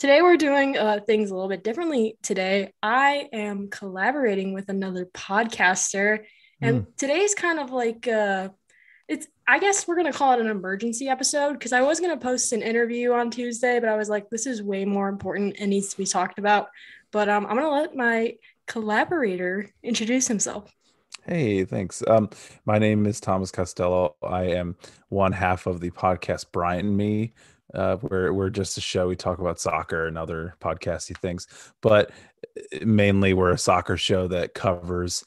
Today we're doing things a little bit differently. Today I am collaborating with another podcaster, Hmm. and today's kind of like it's I guess we're gonna call it an emergency episode because I was gonna post an interview on Tuesday, but I was like, this is way more important and needs to be talked about. But I'm gonna let my collaborator introduce himself. Hey, thanks. My name is Thomas Costello. I am one half of the podcast Bryant and Me. We're just a show. We talk about soccer and other podcasty things, but mainly we're a soccer show that covers.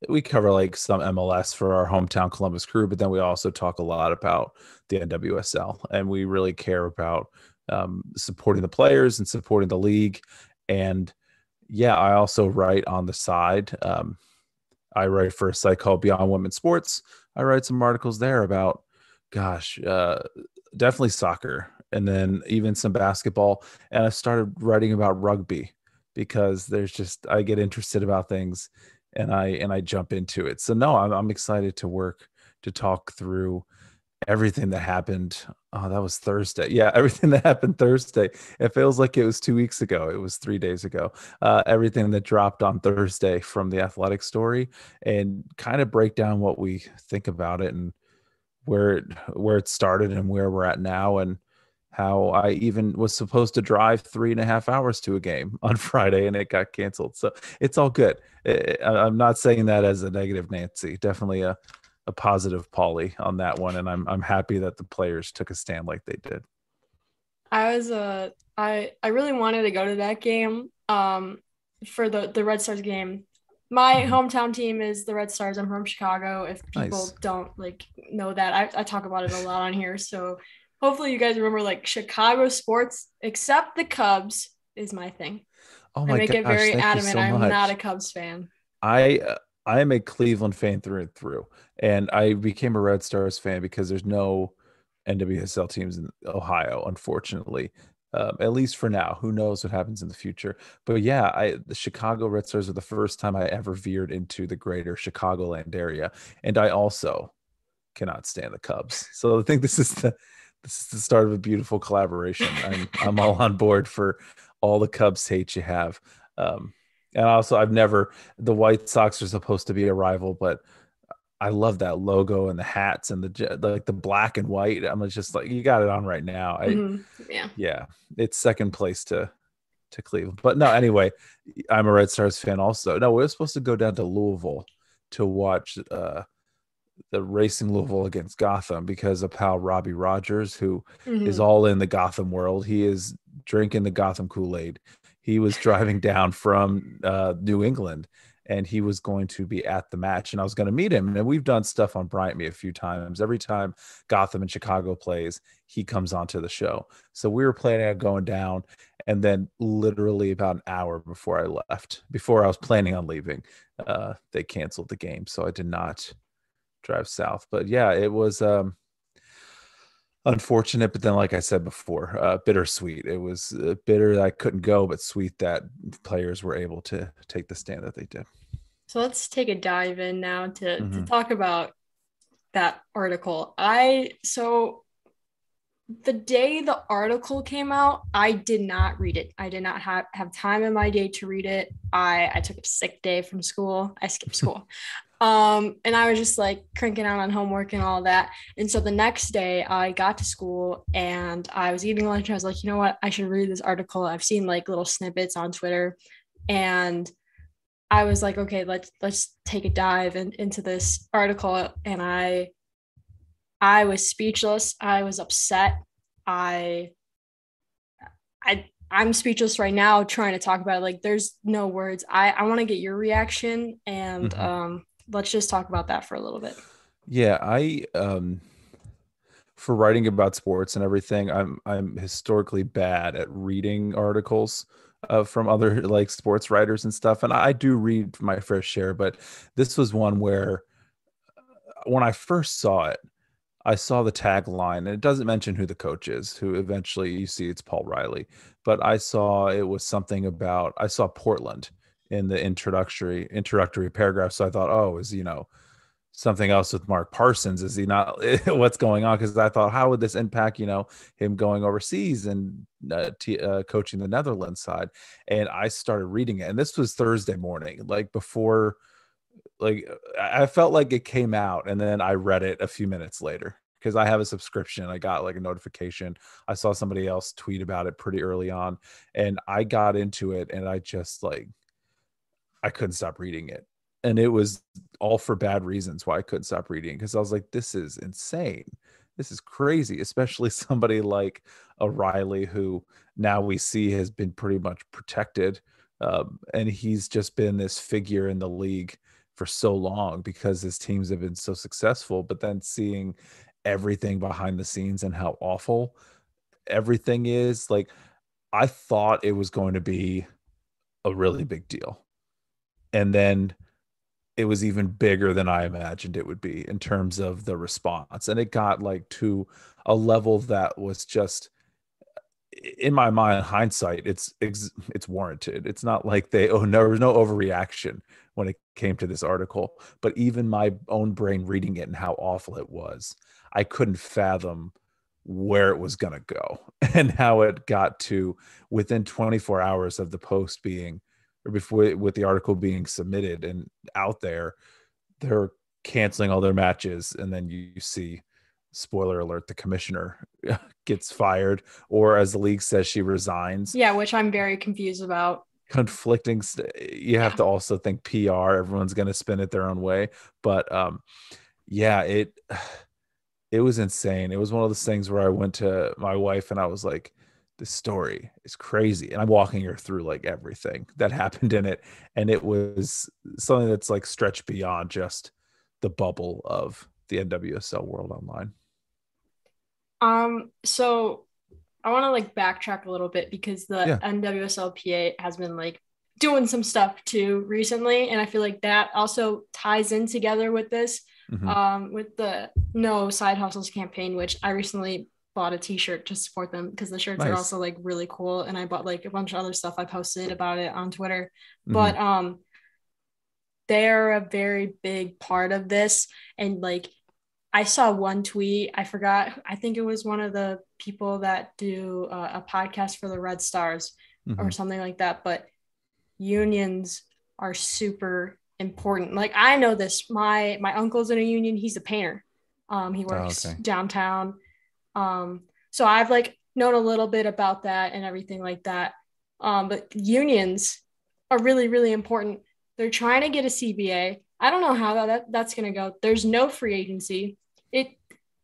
We cover like some MLS for our hometown Columbus Crew, but then we also talk a lot about the NWSL, and we really care about supporting the players and supporting the league. And yeah, I also write on the side. I write for a site called Beyond Women's Sports. I write some articles there about, gosh, definitely soccer, and then even some basketball. And I started writing about rugby because there's just I get interested about things, and I jump into it. So no, I'm excited to work to talk through everything that happened. Oh, that was Thursday. Yeah, everything that happened Thursday. It feels like it was 2 weeks ago. It was 3 days ago. Everything that dropped on Thursday from the athletic story, and kind of break down what we think about it, and where it started and where we're at now, and how I even was supposed to drive 3.5 hours to a game on Friday and it got canceled. So it's all good. I'm not saying that as a negative Nancy. Definitely a positive Polly on that one, and I'm happy that the players took a stand like they did. I really wanted to go to that game for the Red Stars game. My Mhm. hometown team is the Red Stars. I'm from Chicago. If Nice. people don't like know that, I talk about it a lot on here. So hopefully you guys remember like Chicago sports, except the Cubs is my thing. Oh I my make it gosh, very thank you adamant. so I'm not a much. Cubs fan. I am a Cleveland fan through and through, and I became a Red Stars fan because there's no NWSL teams in Ohio, unfortunately. At least for now. Who knows what happens in the future? But yeah, the Chicago Red Stars are the first time I ever veered into the greater Chicagoland area, and I also cannot stand the Cubs. So I think this is the start of a beautiful collaboration. I'm all on board for all the Cubs hate you have. And also, I've never the White Sox are supposed to be a rival, but I love that logo and the hats and like the black and white. I'm just like, you got it on right now. Yeah. Yeah, it's second place to Cleveland. But no, anyway, I'm a Red Stars fan also. No, we are supposed to go down to Louisville to watch the Racing Louisville against Gotham because of pal Robbie Rogers, who is Hmm. all in the Gotham world. He is drinking the Gotham Kool-Aid. He was driving down from New England, and he was going to be at the match, and I was going to meet him. And we've done stuff on Bryant Me a few times. Every time Gotham and Chicago plays, he comes onto the show. So we were planning on going down, and then literally about an hour before I left, before I was planning on leaving, they canceled the game. So I did not drive south. But yeah, it was unfortunate. But then, like I said before, bittersweet. It was bitter that I couldn't go, but sweet that players were able to take the stand that they did. So let's take a dive in now to Hmm. talk about that article. So the day the article came out, I did not read it. I did not have time in my day to read it. I took a sick day from school. I skipped school. And I was just like cranking out on homework and all that. And so the next day I got to school and I was eating lunch. And I was like, you know what? I should read this article. I've seen like little snippets on Twitter. And I was like, okay, let's take a dive into this article. And I was speechless. I was upset. I I'm speechless right now trying to talk about it. Like there's no words. I want to get your reaction and Hmm. let's just talk about that for a little bit. Yeah, I for writing about sports and everything, I'm historically bad at reading articles from other like sports writers and stuff, and I do read my fair share. But this was one where when I first saw it, I saw the tagline, and it doesn't mention who the coach is, who eventually you see it's Paul Riley. But I saw it was something about I saw Portland in the introductory paragraph. So I thought, oh, is something else with Mark Parsons. Is he not what's going on? Because I thought, how would this impact, him going overseas and coaching the Netherlands side? And I started reading it, and this was Thursday morning, like before, like I felt like it came out, and then I read it a few minutes later because I have a subscription. I got like a notification. I saw somebody else tweet about it pretty early on, and I got into it, and I just like I couldn't stop reading it. And it was all for bad reasons why I couldn't stop reading, because I was like, this is insane. This is crazy, especially somebody like O'Reilly, who now we see has been pretty much protected. And he's just been this figure in the league for so long because his teams have been so successful. But then seeing everything behind the scenes and how awful everything is, like, I thought it was going to be a really big deal. And then it was even bigger than I imagined it would be in terms of the response. And it got like to a level that was just, in my mind, hindsight, it's warranted. It's not like there was no overreaction when it came to this article. But even my own brain reading it and how awful it was, I couldn't fathom where it was going to go and how it got to within 24 hours of the post being, or before, with the article being submitted and out there, they're canceling all their matches. And then you see, spoiler alert, the commissioner gets fired, or as the league says, she resigns. Yeah, which I'm very confused about. Conflicting. You have Yeah. to also think PR. Everyone's going to spin it their own way. But yeah, it was insane. It was one of those things where I went to my wife and I was like, this story is crazy. And I'm walking her through like everything that happened in it. And it was something that's like stretched beyond just the bubble of the NWSL world online. So I want to like backtrack a little bit because the Yeah. NWSLPA has been like doing some stuff too recently, and I feel like that also ties in together with this, Mm-hmm. with the No Side Hustles campaign, which I recently bought a T-shirt to support them because the shirts are Nice. also like really cool, and I bought like a bunch of other stuff. I posted about it on Twitter, Mm-hmm. but they're a very big part of this, and like I saw one tweet. I forgot. I think it was one of the people that do a podcast for the Red Stars Mm-hmm. or something like that. But unions are super important. Like I know this. My uncle's in a union. He's a painter. He Oh, works okay. downtown. So I've like known a little bit about that and everything like that. But unions are really, really important. They're trying to get a CBA. I don't know how that's going to go. There's no free agency. It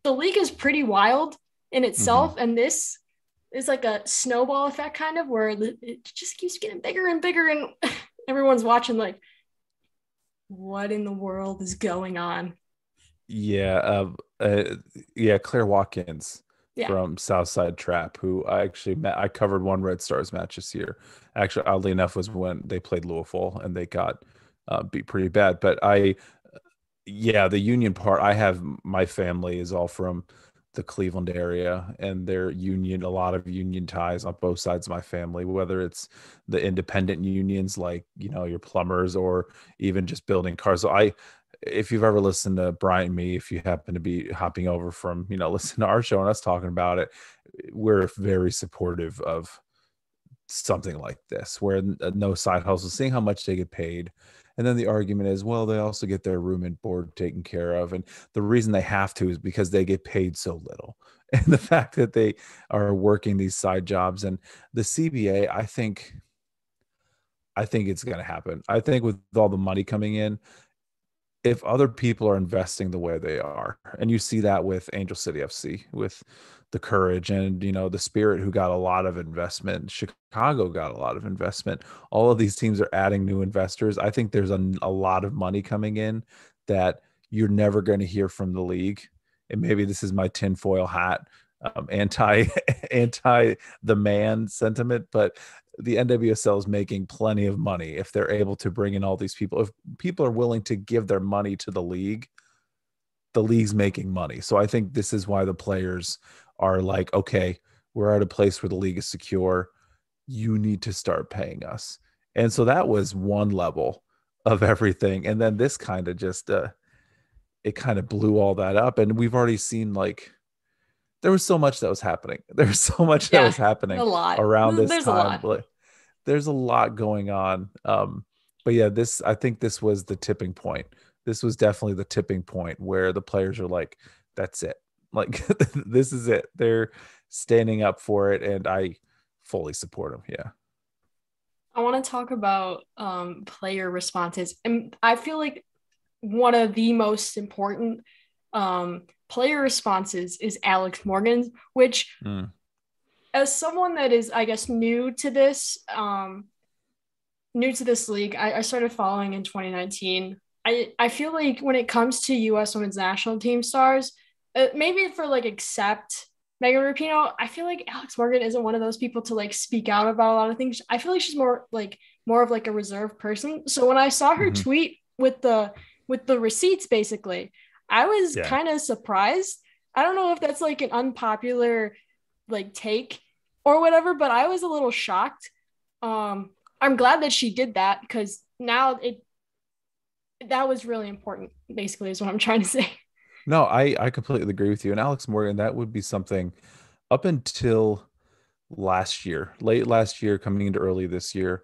The league is pretty wild in Mm-hmm. itself, and this is like a snowball effect kind of where it just keeps getting bigger and bigger, and everyone's watching like, what in the world is going on? Yeah, yeah, Claire Watkins Yeah. from Southside Trap, who I actually met. I covered one Red Stars match this year. Actually, oddly enough, was when they played Louisville and they got beat pretty bad. But yeah, the union part. I have my family is all from the Cleveland area, and they're union. A lot of union ties on both sides of my family, whether it's the independent unions like your plumbers, or even just building cars. So if you've ever listened to Brian and me, if you happen to be hopping over from, listen to our show and us talking about it, we're very supportive of something like this, where no side hustle, seeing how much they get paid. And then the argument is, well, they also get their room and board taken care of. And the reason they have to is because they get paid so little. And the fact that they are working these side jobs, and the CBA, I think it's going to happen. I think with all the money coming in, if other people are investing the way they are, and you see that with Angel City FC, with the Courage, and the Spirit, who got a lot of investment, Chicago got a lot of investment, all of these teams are adding new investors. I think there's a lot of money coming in that you're never going to hear from the league. And maybe this is my tinfoil hat, anti anti the man sentiment, but the NWSL is making plenty of money if they're able to bring in all these people. If people are willing to give their money to the league's making money. So I think this is why the players are like, okay, we're at a place where the league is secure. You need to start paying us. And so that was one level of everything. And then this kind of just it kind of blew all that up. And we've already seen, like, there was so much that was happening. There was so much that Yeah, was happening a lot. around this There's a time. lot. Like, there's a lot going on. But yeah, I think this was the tipping point. This was definitely the tipping point where the players are like, that's it. Like, this is it. They're standing up for it, and I fully support them. Yeah. I want to talk about player responses. And I feel like one of the most important player responses is Alex Morgan's, which, Mm. as someone that is, I guess, new to this league, I started following in 2019. I feel like when it comes to U.S. women's national team stars, maybe for like except Megan Rapinoe, I feel like Alex Morgan isn't one of those people to like speak out about a lot of things. I feel like she's more of like a reserved person. So when I saw her Hmm. tweet with the receipts, basically, I was Yeah. kind of surprised. I don't know if that's like an unpopular like take or whatever, but I was a little shocked. I'm glad that she did that because now it that was really important, basically, is what I'm trying to say. No, I completely agree with you. And Alex Morgan, that would be something up until last year, late last year, coming into early this year,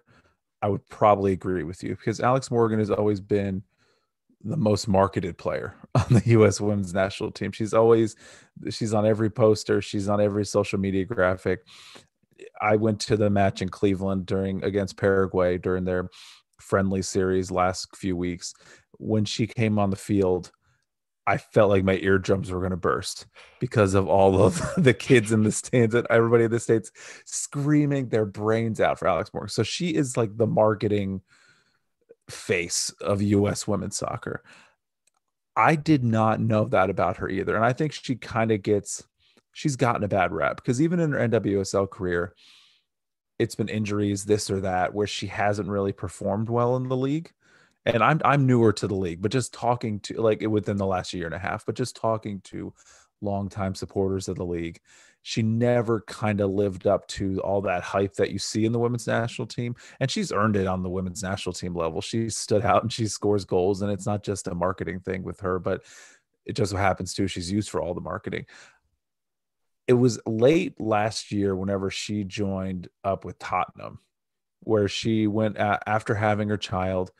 I would probably agree with you because Alex Morgan has always been the most marketed player on the U.S. women's national team. She's on every poster, she's on every social media graphic. I went to the match in Cleveland against Paraguay during their friendly series last few weeks. When she came on the field, I felt like my eardrums were going to burst because of all of the kids in the stands and everybody in the States screaming their brains out for Alex Morgan. So she is like the marketing face of U.S. women's soccer. I did not know that about her either. And I think she's gotten a bad rep because even in her NWSL career, it's been injuries, this or that, where she hasn't really performed well in the league. And I'm newer to the league, but just talking to, like, within the last year and a half, but just talking to longtime supporters of the league, she never kind of lived up to all that hype that you see in the women's national team. And she's earned it on the women's national team level. She stood out and she scores goals, and it's not just a marketing thing with her, but it just so happens to she's used for all the marketing. It was late last year whenever she joined up with Tottenham, where she went after having her child.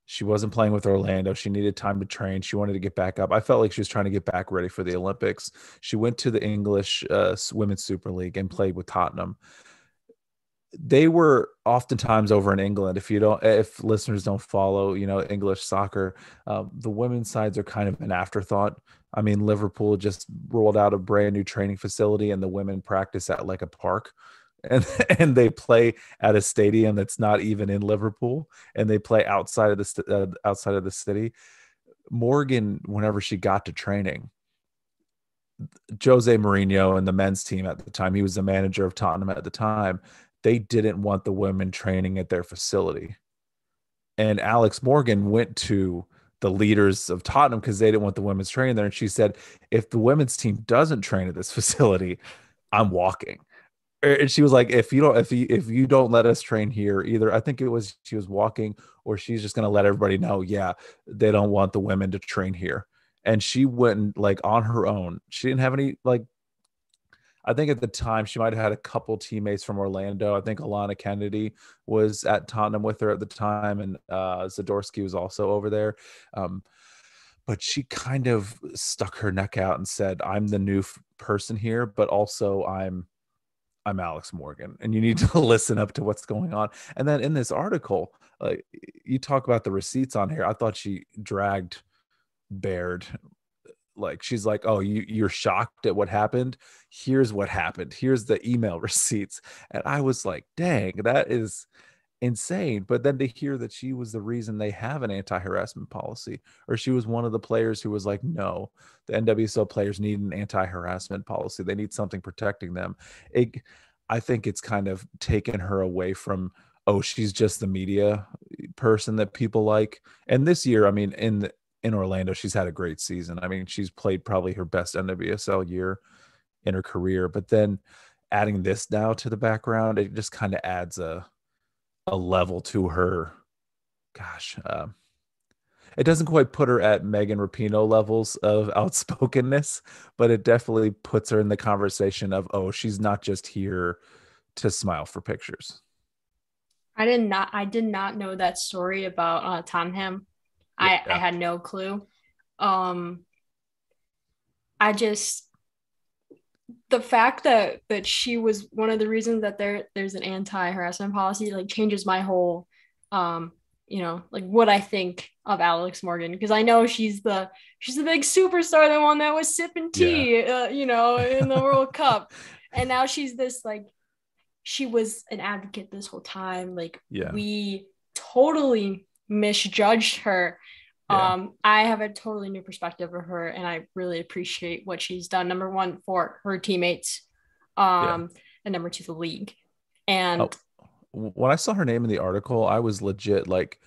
She wasn't playing with Orlando. She needed time to train. She wanted to get back up. I felt like she was trying to get back ready for the Olympics. She went to the English Women's Super League and played with Tottenham. They were oftentimes over in England. If listeners don't follow, English soccer, the women's sides are kind of an afterthought. I mean, Liverpool just rolled out a brand new training facility, and the women practice at like a park, and and they play at a stadium that's not even in Liverpool, and they play outside of the city. Morgan, whenever she got to training, Jose Mourinho and the men's team at the time, he was the manager of Tottenham at the time, they didn't want the women training at their facility. And Alex Morgan went to the leaders of Tottenham because they didn't want the women's training there. And she said, if the women's team doesn't train at this facility, I'm walking. And she was like, if you don't let us train here either, I think it was she was walking, or she's just gonna let everybody know, yeah, they don't want the women to train here. And she went like on her own. She didn't have any, like, I think at the time she might have had a couple teammates from Orlando. I think Alana Kennedy was at Tottenham with her at the time, and Zadorsky was also over there. Um, but she kind of stuck her neck out and said, "I'm the new person here, but also I'm Alex Morgan, and you need to listen up to what's going on." And then in this article, you talk about the receipts on here. I thought she dragged Baird. Like, she's like, oh, you're shocked at what happened, here's what happened, here's the email receipts. And I was like, dang, that is insane. But then to hear that she was the reason they have an anti-harassment policy, or she was one of the players who was like, no, the NWSL players need an anti-harassment policy, they need something protecting them. I think it's kind of taken her away from, oh, she's just the media person that people like. And this year, I mean, in Orlando, she's had a great season. I mean, she's played probably her best NWSL year in her career. But then adding this now to the background, it just kind of adds a level to her. Gosh, it doesn't quite put her at Megan Rapinoe levels of outspokenness, but it definitely puts her in the conversation of, oh, she's not just here to smile for pictures. I did not know that story about Tottenham. I Yeah. had no clue. Um, I just the fact that she was one of the reasons that there's an anti-harassment policy like changes my whole um like what I think of Alex Morgan, because I know she's the big superstar, the one that was sipping Yeah. tea in the World Cup, and now she's this like she was an advocate this whole time. Like Yeah. we totally misjudged her. Yeah. I have a totally new perspective of her, and I really appreciate what she's done. Number one, for her teammates, Yeah. and number two, the league. Oh, And when I saw her name in the article, I was legit like,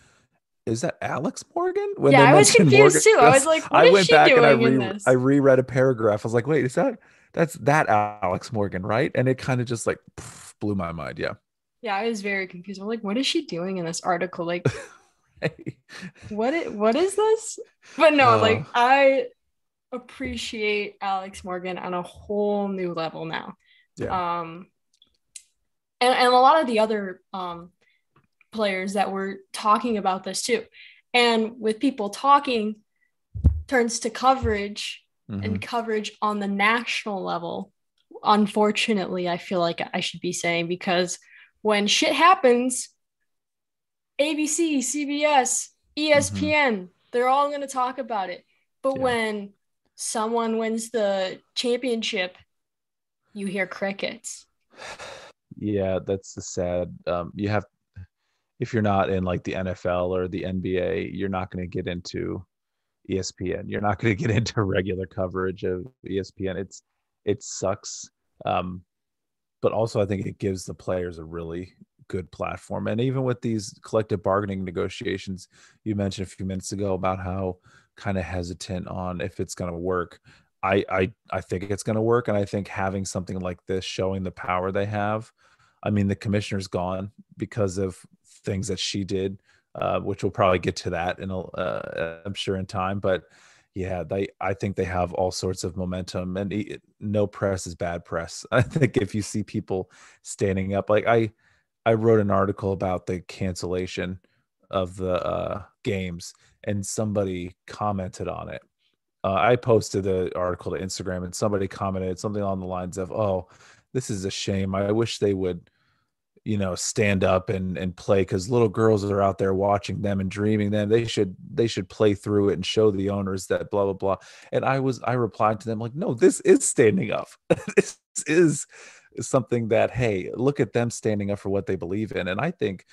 is that Alex Morgan? When yeah, they I was mentioned confused Morgan, too. I was like, what I is went she back and doing in I this? reread a paragraph. I was like, wait, that's that Alex Morgan, right? And it kind of just like blew my mind. Yeah. Yeah, I was very confused. I'm like, what is she doing in this article? Like, Hey. what is this? But no, Uh, like I appreciate Alex Morgan on a whole new level now. yeah. Um, and a lot of the other players that were talking about this too. And with people talking, turns to coverage, Mm-hmm. and coverage on the national level. Unfortunately, I feel like I should be saying, because when shit happens, ABC, CBS, Mm-hmm. ESPN, they're all going to talk about it. But Yeah. when someone wins the championship, you hear crickets. Yeah, that's the sad. You have if you're not in like the NFL or the NBA, you're not going to get into ESPN. You're not going to get into regular coverage of ESPN. It sucks, um, but also I think it gives the players a really good platform. And even with these collective bargaining negotiations, you mentioned a few minutes ago about how kind of hesitant on if it's going to work. I think it's going to work, and I think having something like this showing the power they have. I mean, the commissioner's gone because of things that she did, which we'll probably get to that I'm sure in time. But yeah, I think they have all sorts of momentum, and no press is bad press. I think if you see people standing up, like I wrote an article about the cancellation of the games, and somebody commented on it. I posted the article to Instagram, and somebody commented something along the lines of, "Oh, this is a shame. I wish they would, stand up and play, because little girls are out there watching them and dreaming them. They should play through it and show the owners that blah blah blah." And I replied to them like, no, this is standing up. This is something that, hey, look at them standing up for what they believe in. And I think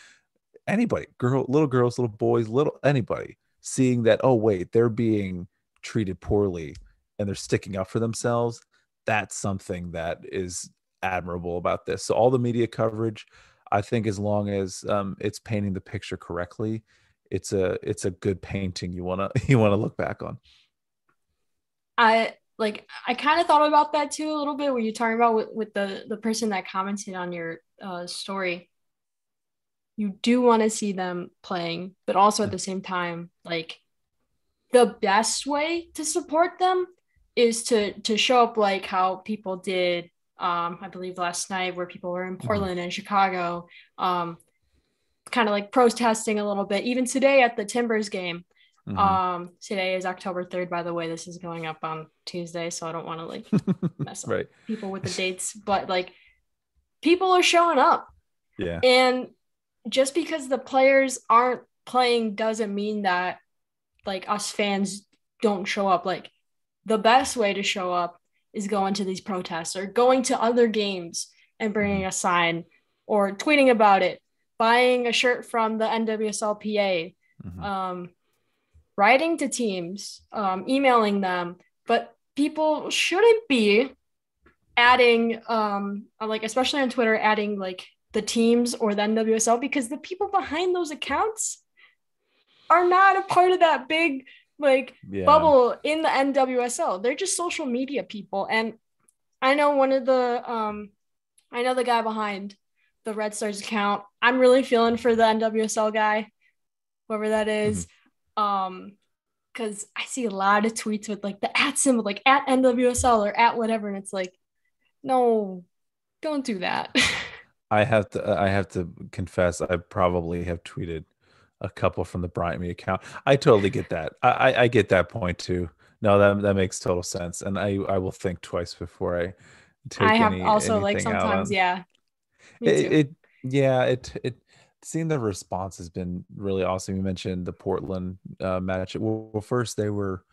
anybody, little girls, little boys, little anybody, seeing that, oh wait, they're being treated poorly and they're sticking up for themselves, that's something that is admirable about this. So all the media coverage, I think, as long as it's painting the picture correctly, it's a good painting you wanna you wanna look back on. I kind of thought about that too a little bit when you're talking about with the person that commented on your story. You do want to see them playing, but also at the same time, like the best way to support them is to show up like how people did, I believe last night, where people were in Mhm. Portland and Chicago, kind of like protesting a little bit. Even today at the Timbers game, Mhm. today is October 3rd, by the way. This is going up on Tuesday, so I don't want to like mess up Right. people with the dates, but like people are showing up. Yeah. And just because the players aren't playing doesn't mean that like us fans don't show up. Like the best way to show up is going to these protests or going to other games and Mhm. bringing a sign or tweeting about it, buying a shirt from the NWSLPA, Mhm. um, writing to teams, emailing them. But people shouldn't be adding, like especially on Twitter, adding like the teams or the NWSL, because the people behind those accounts are not a part of that big like Yeah. bubble in the NWSL. They're just social media people. And I know I know the guy behind the Red Stars account. I'm really feeling for the NWSL guy, whoever that Mhm. is. Um because I see a lot of tweets with like the at symbol, like at NWSL or at whatever, and it's like, no, don't do that. I have to confess, I probably have tweeted a couple from the Bryant Me account. I totally get that. I get that point too. No, that makes total sense. And I will think twice before I I take have also like anything out sometimes, on yeah, me it. too. Yeah, it seeing the response has been really awesome. You mentioned the Portland match. Well, first they were,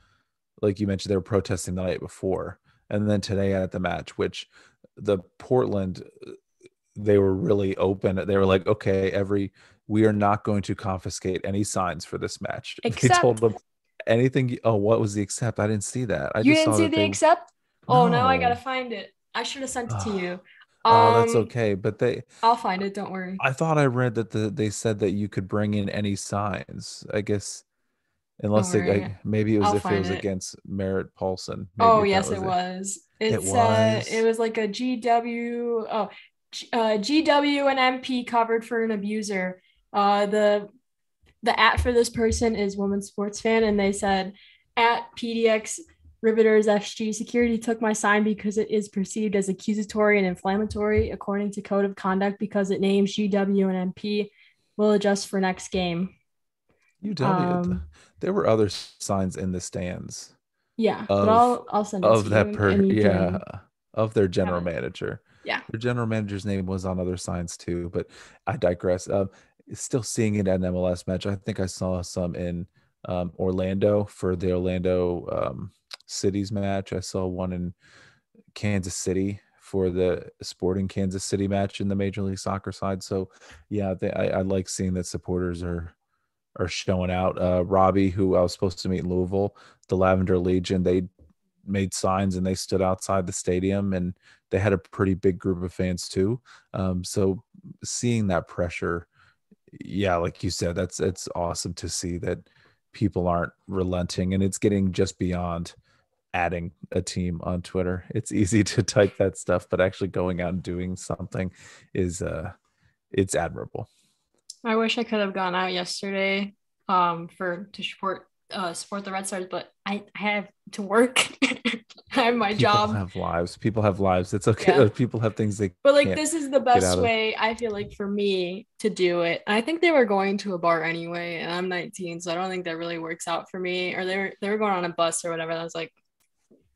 like you mentioned, they were protesting the night before, and then today at the match, which the Portland, they were really open. They were like, okay, we are not going to confiscate any signs for this match. They told Except them anything. Oh, what was the accept? I didn't see that. I you just didn't saw see that the they accept? Oh, now I gotta no. find it. I should have sent it to you. Oh, that's Um, okay. But I'll find it. Don't worry. I thought I read that they said that you could bring in any signs. I guess Don't unless worry. maybe it was I'll if it find was it. against Merritt Paulson. Oh, Maybe that yes, it was it. was. It It was. was like a GW. Oh, GW and MP covered for an abuser. The at for this person is women's sports fan, and they said at PDX Riveters FG security took my sign because it is perceived as accusatory and inflammatory according to code of conduct because it names GW and MP. Will adjust for next game. UW. Um, There were other signs in the stands yeah, but of I'll send it to of you that and, and you yeah, can of their have general it. manager. Yeah. Their general manager's name was on other signs too, but I digress. Still seeing it at an MLS match. I think I saw some in Orlando for the Orlando Cities match. I saw one in Kansas City for the Sporting Kansas City match in the Major League Soccer side. So yeah, I like seeing that supporters are showing out. Robbie, who I was supposed to meet in Louisville, the Lavender Legion, they made signs and they stood outside the stadium, and they had a pretty big group of fans too. So seeing that pressure, yeah, like you said, it's awesome to see that people aren't relenting, and it's getting just beyond adding a team on Twitter. It's easy to type that stuff, but actually going out and doing something is it's admirable. I wish I could have gone out yesterday for to support the Red Stars, but I have to work. I have my People job. have lives. People have lives. It's Yeah. okay. People have things they But like can't this is the get best out of. way I feel like for me to do it. I think they were going to a bar anyway, and I'm 19, so I don't think that really works out for me. Or they were going on a bus or whatever. And I was like,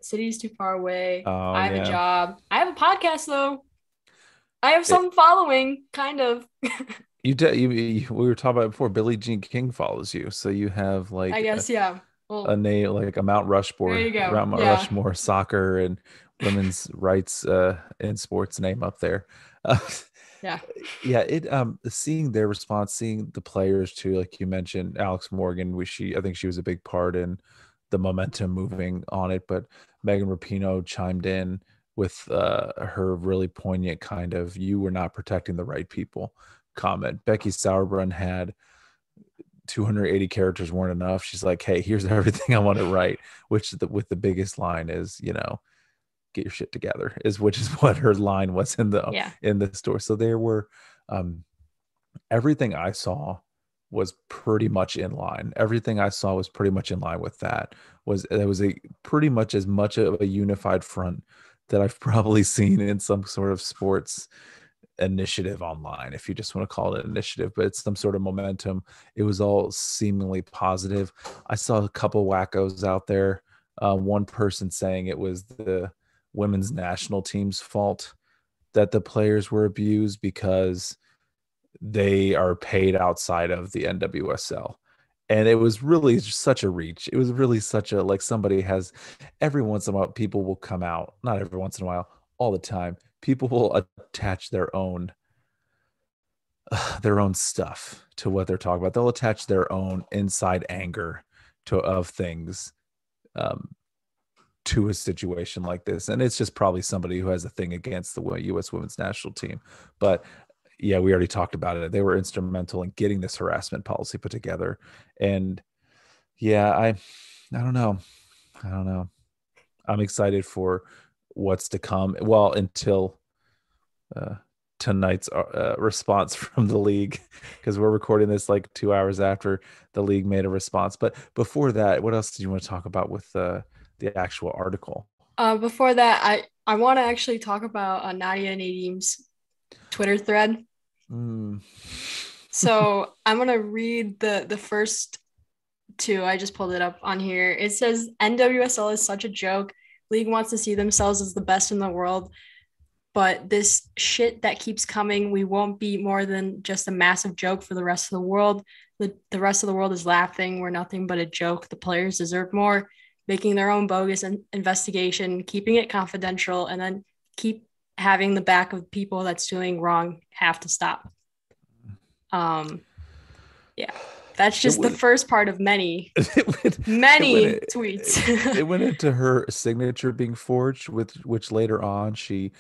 city's too far away. Oh I have a yeah. job. I have a podcast though. I have It, some following, kind of. we were talking about it before. Billie Jean King follows you, so you have I like guess yeah. Well, a name, like a Mount there Rushmore, you go. Mount Yeah. Rushmore soccer and women's rights in sports name up there. Uh, Yeah. yeah, it seeing their response, seeing the players too, like you mentioned, Alex Morgan, I think she was a big part in the momentum moving on it, but Megan Rapinoe chimed in with her really poignant kind of "you were not protecting the right people" comment. Becky Sauerbrunn had 280 characters weren't enough. She's like, hey, here's everything I want to write, with the biggest line is, get your shit together, is which is what her line was Yeah. in the store. So there were um everything I saw was pretty much in line. Everything I saw was pretty much in line with that. There was a pretty much as much of a unified front that I've probably seen in some sort of sports initiative online, if you just want to call it an initiative, but it's some sort of momentum. It was all seemingly positive. I saw a couple wackos out there. One person saying it was the women's national team's fault that the players were abused because they are paid outside of the NWSL. And it was really such a reach. It was really such a, like, somebody has, every once in a while, people will come out, not every once in a while, all the time. People will attach their own stuff to what they're talking about. They'll attach their own inside anger of things um, to a situation like this, and it's just probably somebody who has a thing against the U.S. Women's National Team. But yeah, we already talked about it. They were instrumental in getting this harassment policy put together, and yeah, I don't know, I don't know. I'm excited for what's to come. Well, until uh, tonight's response from the league, because we're recording this like 2 hours after the league made a response. But before that, what else did you want to talk about with the actual article? Before that, I want to actually talk about Nadia Nadim's Twitter thread. Mm. So I'm gonna read the first two. I just pulled it up on here. It says NWSL is such a joke. League wants to see themselves as the best in the world, but this shit that keeps coming, we won't be more than just a massive joke for the rest of the world. The rest of the world is laughing. We're nothing but a joke. The players deserve more. Making their own bogus investigation, keeping it confidential, and then keep having the back of people that's doing wrong have to stop. Yeah, that's just the first part of many tweets. It went into her signature being forged, with which later on she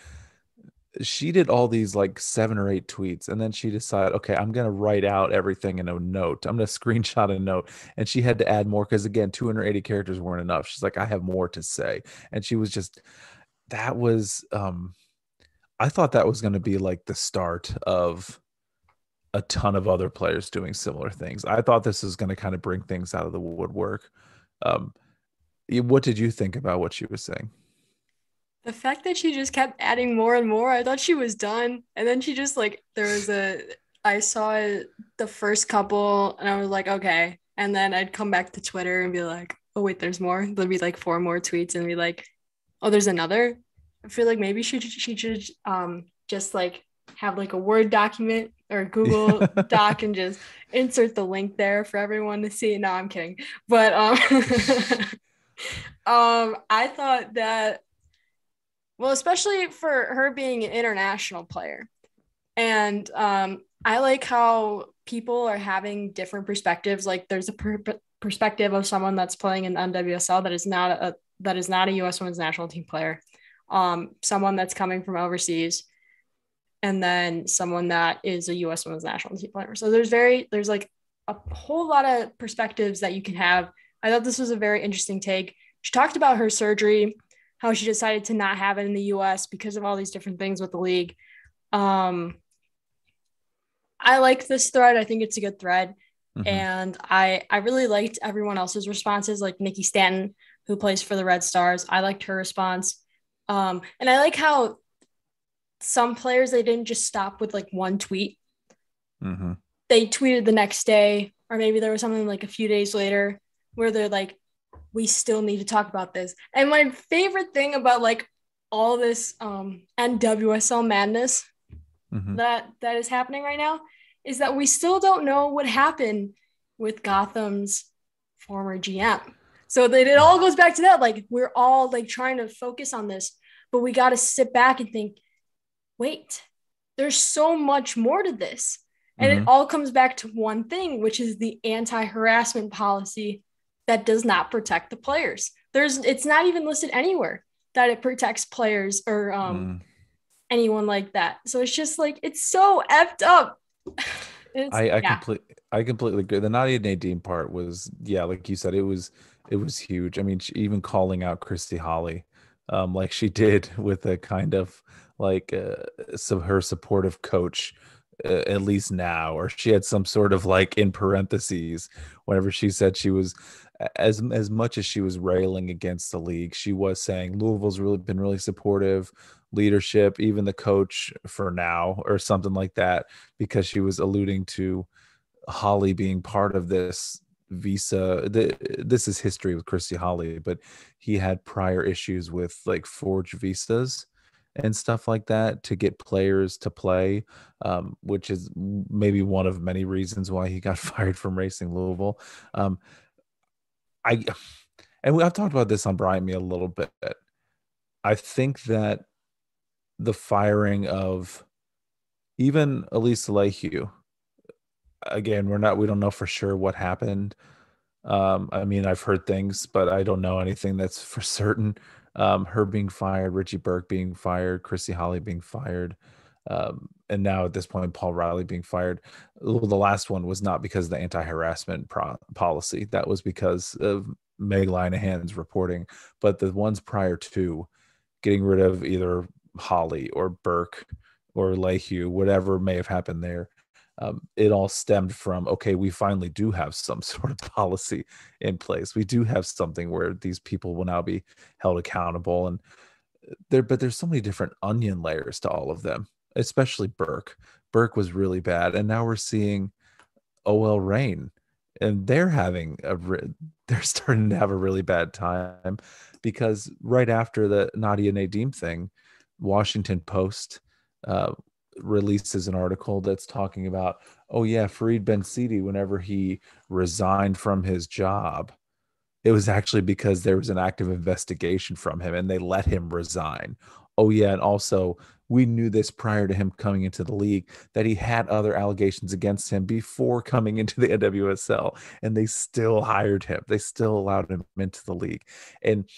did all these like 7 or 8 tweets, and then she decided, okay, I'm gonna write out everything in a note. I'm gonna screenshot a note, and she had to add more because again, 280 characters weren't enough. She's like, I have more to say, and she was just that was I thought that was going to be like the start of a ton of other players doing similar things. I thought this was going to kind of bring things out of the woodwork. Um, what did you think about what she was saying? The fact that she just kept adding more and more, I thought she was done. And then she just like, I saw the first couple and I was like, okay. And then I'd come back to Twitter and be like, oh, wait, there's more. There'll be like 4 more tweets and be like, oh, there's another. I feel like maybe she should just like have like a Word document or a Google Doc and just insert the link there for everyone to see. No, I'm kidding. But I thought that, well, especially for her being an international player. And I like how people are having different perspectives. Like there's a perspective of someone that's playing in the NWSL that is not a U.S. women's national team player. Someone that's coming from overseas, and then someone that is a U.S. women's national team player. So there's like a whole lot of perspectives that you can have. I thought this was a very interesting take. She talked about her surgery, how she decided to not have it in the U.S. because of all these different things with the league. I like this thread. I think it's a good thread. Mm-hmm. And I really liked everyone else's responses, like Nikki Stanton, who plays for the Red Stars. I liked her response. And I like how some players, they didn't just stop with like one tweet. Mm-hmm. They tweeted the next day, or maybe there was something like a few days later where they're like, we still need to talk about this. And my favorite thing about like all this NWSL madness mm-hmm. that is happening right now is that we still don't know what happened with Gotham's former GM. So that it all goes back to that. Like we're all like trying to focus on this, but we got to sit back and think, wait, there's so much more to this. And it all comes back to one thing, which is the anti-harassment policy that does not protect the players. It's not even listed anywhere that it protects players or anyone like that. So it's just like, it's so effed up. I completely agree. The Nadia Nadim part was, yeah, like you said, it was huge. I mean, even calling out Christy Holly, like she did with a kind of like her supportive coach, at least now, or she had some sort of like in parentheses whenever she said she was as much as she was railing against the league, she was saying Louisville's really been really supportive, leadership, even the coach for now, or something like that, because she was alluding to Holly being part of this visa. This is history with Christy Holly, but he had prior issues with like forged visas and stuff like that to get players to play, which is maybe one of many reasons why he got fired from Racing Louisville. I've talked about this on Brian Me a little bit. I think that the firing of even Elise Lehue, again, we don't know for sure what happened. I mean, I've heard things, but I don't know anything that's for certain. Her being fired, Richie Burke being fired, Chrissy Holly being fired, and now at this point, Paul Riley being fired. The last one was not because of the anti-harassment policy. That was because of Meg Linehan's reporting. But the ones prior to, getting rid of either Holly or Burke or Lehue, whatever may have happened there. It all stemmed from, okay, we finally do have some sort of policy in place. We do have something where these people will now be held accountable. And but there's so many different onion layers to all of them, especially Burke. Burke was really bad. And now we're seeing OL Reign, and they're starting to have a really bad time, because right after the Nadia Nadim thing, Washington Post uh, releases an article that's talking about, oh yeah, Fareed Ben-Sidi, whenever he resigned from his job, it was actually because there was an active investigation from him and they let him resign. Oh yeah, and also we knew this prior to him coming into the league, that he had other allegations against him before coming into the NWSL, and they still hired him. They still allowed him into the league. And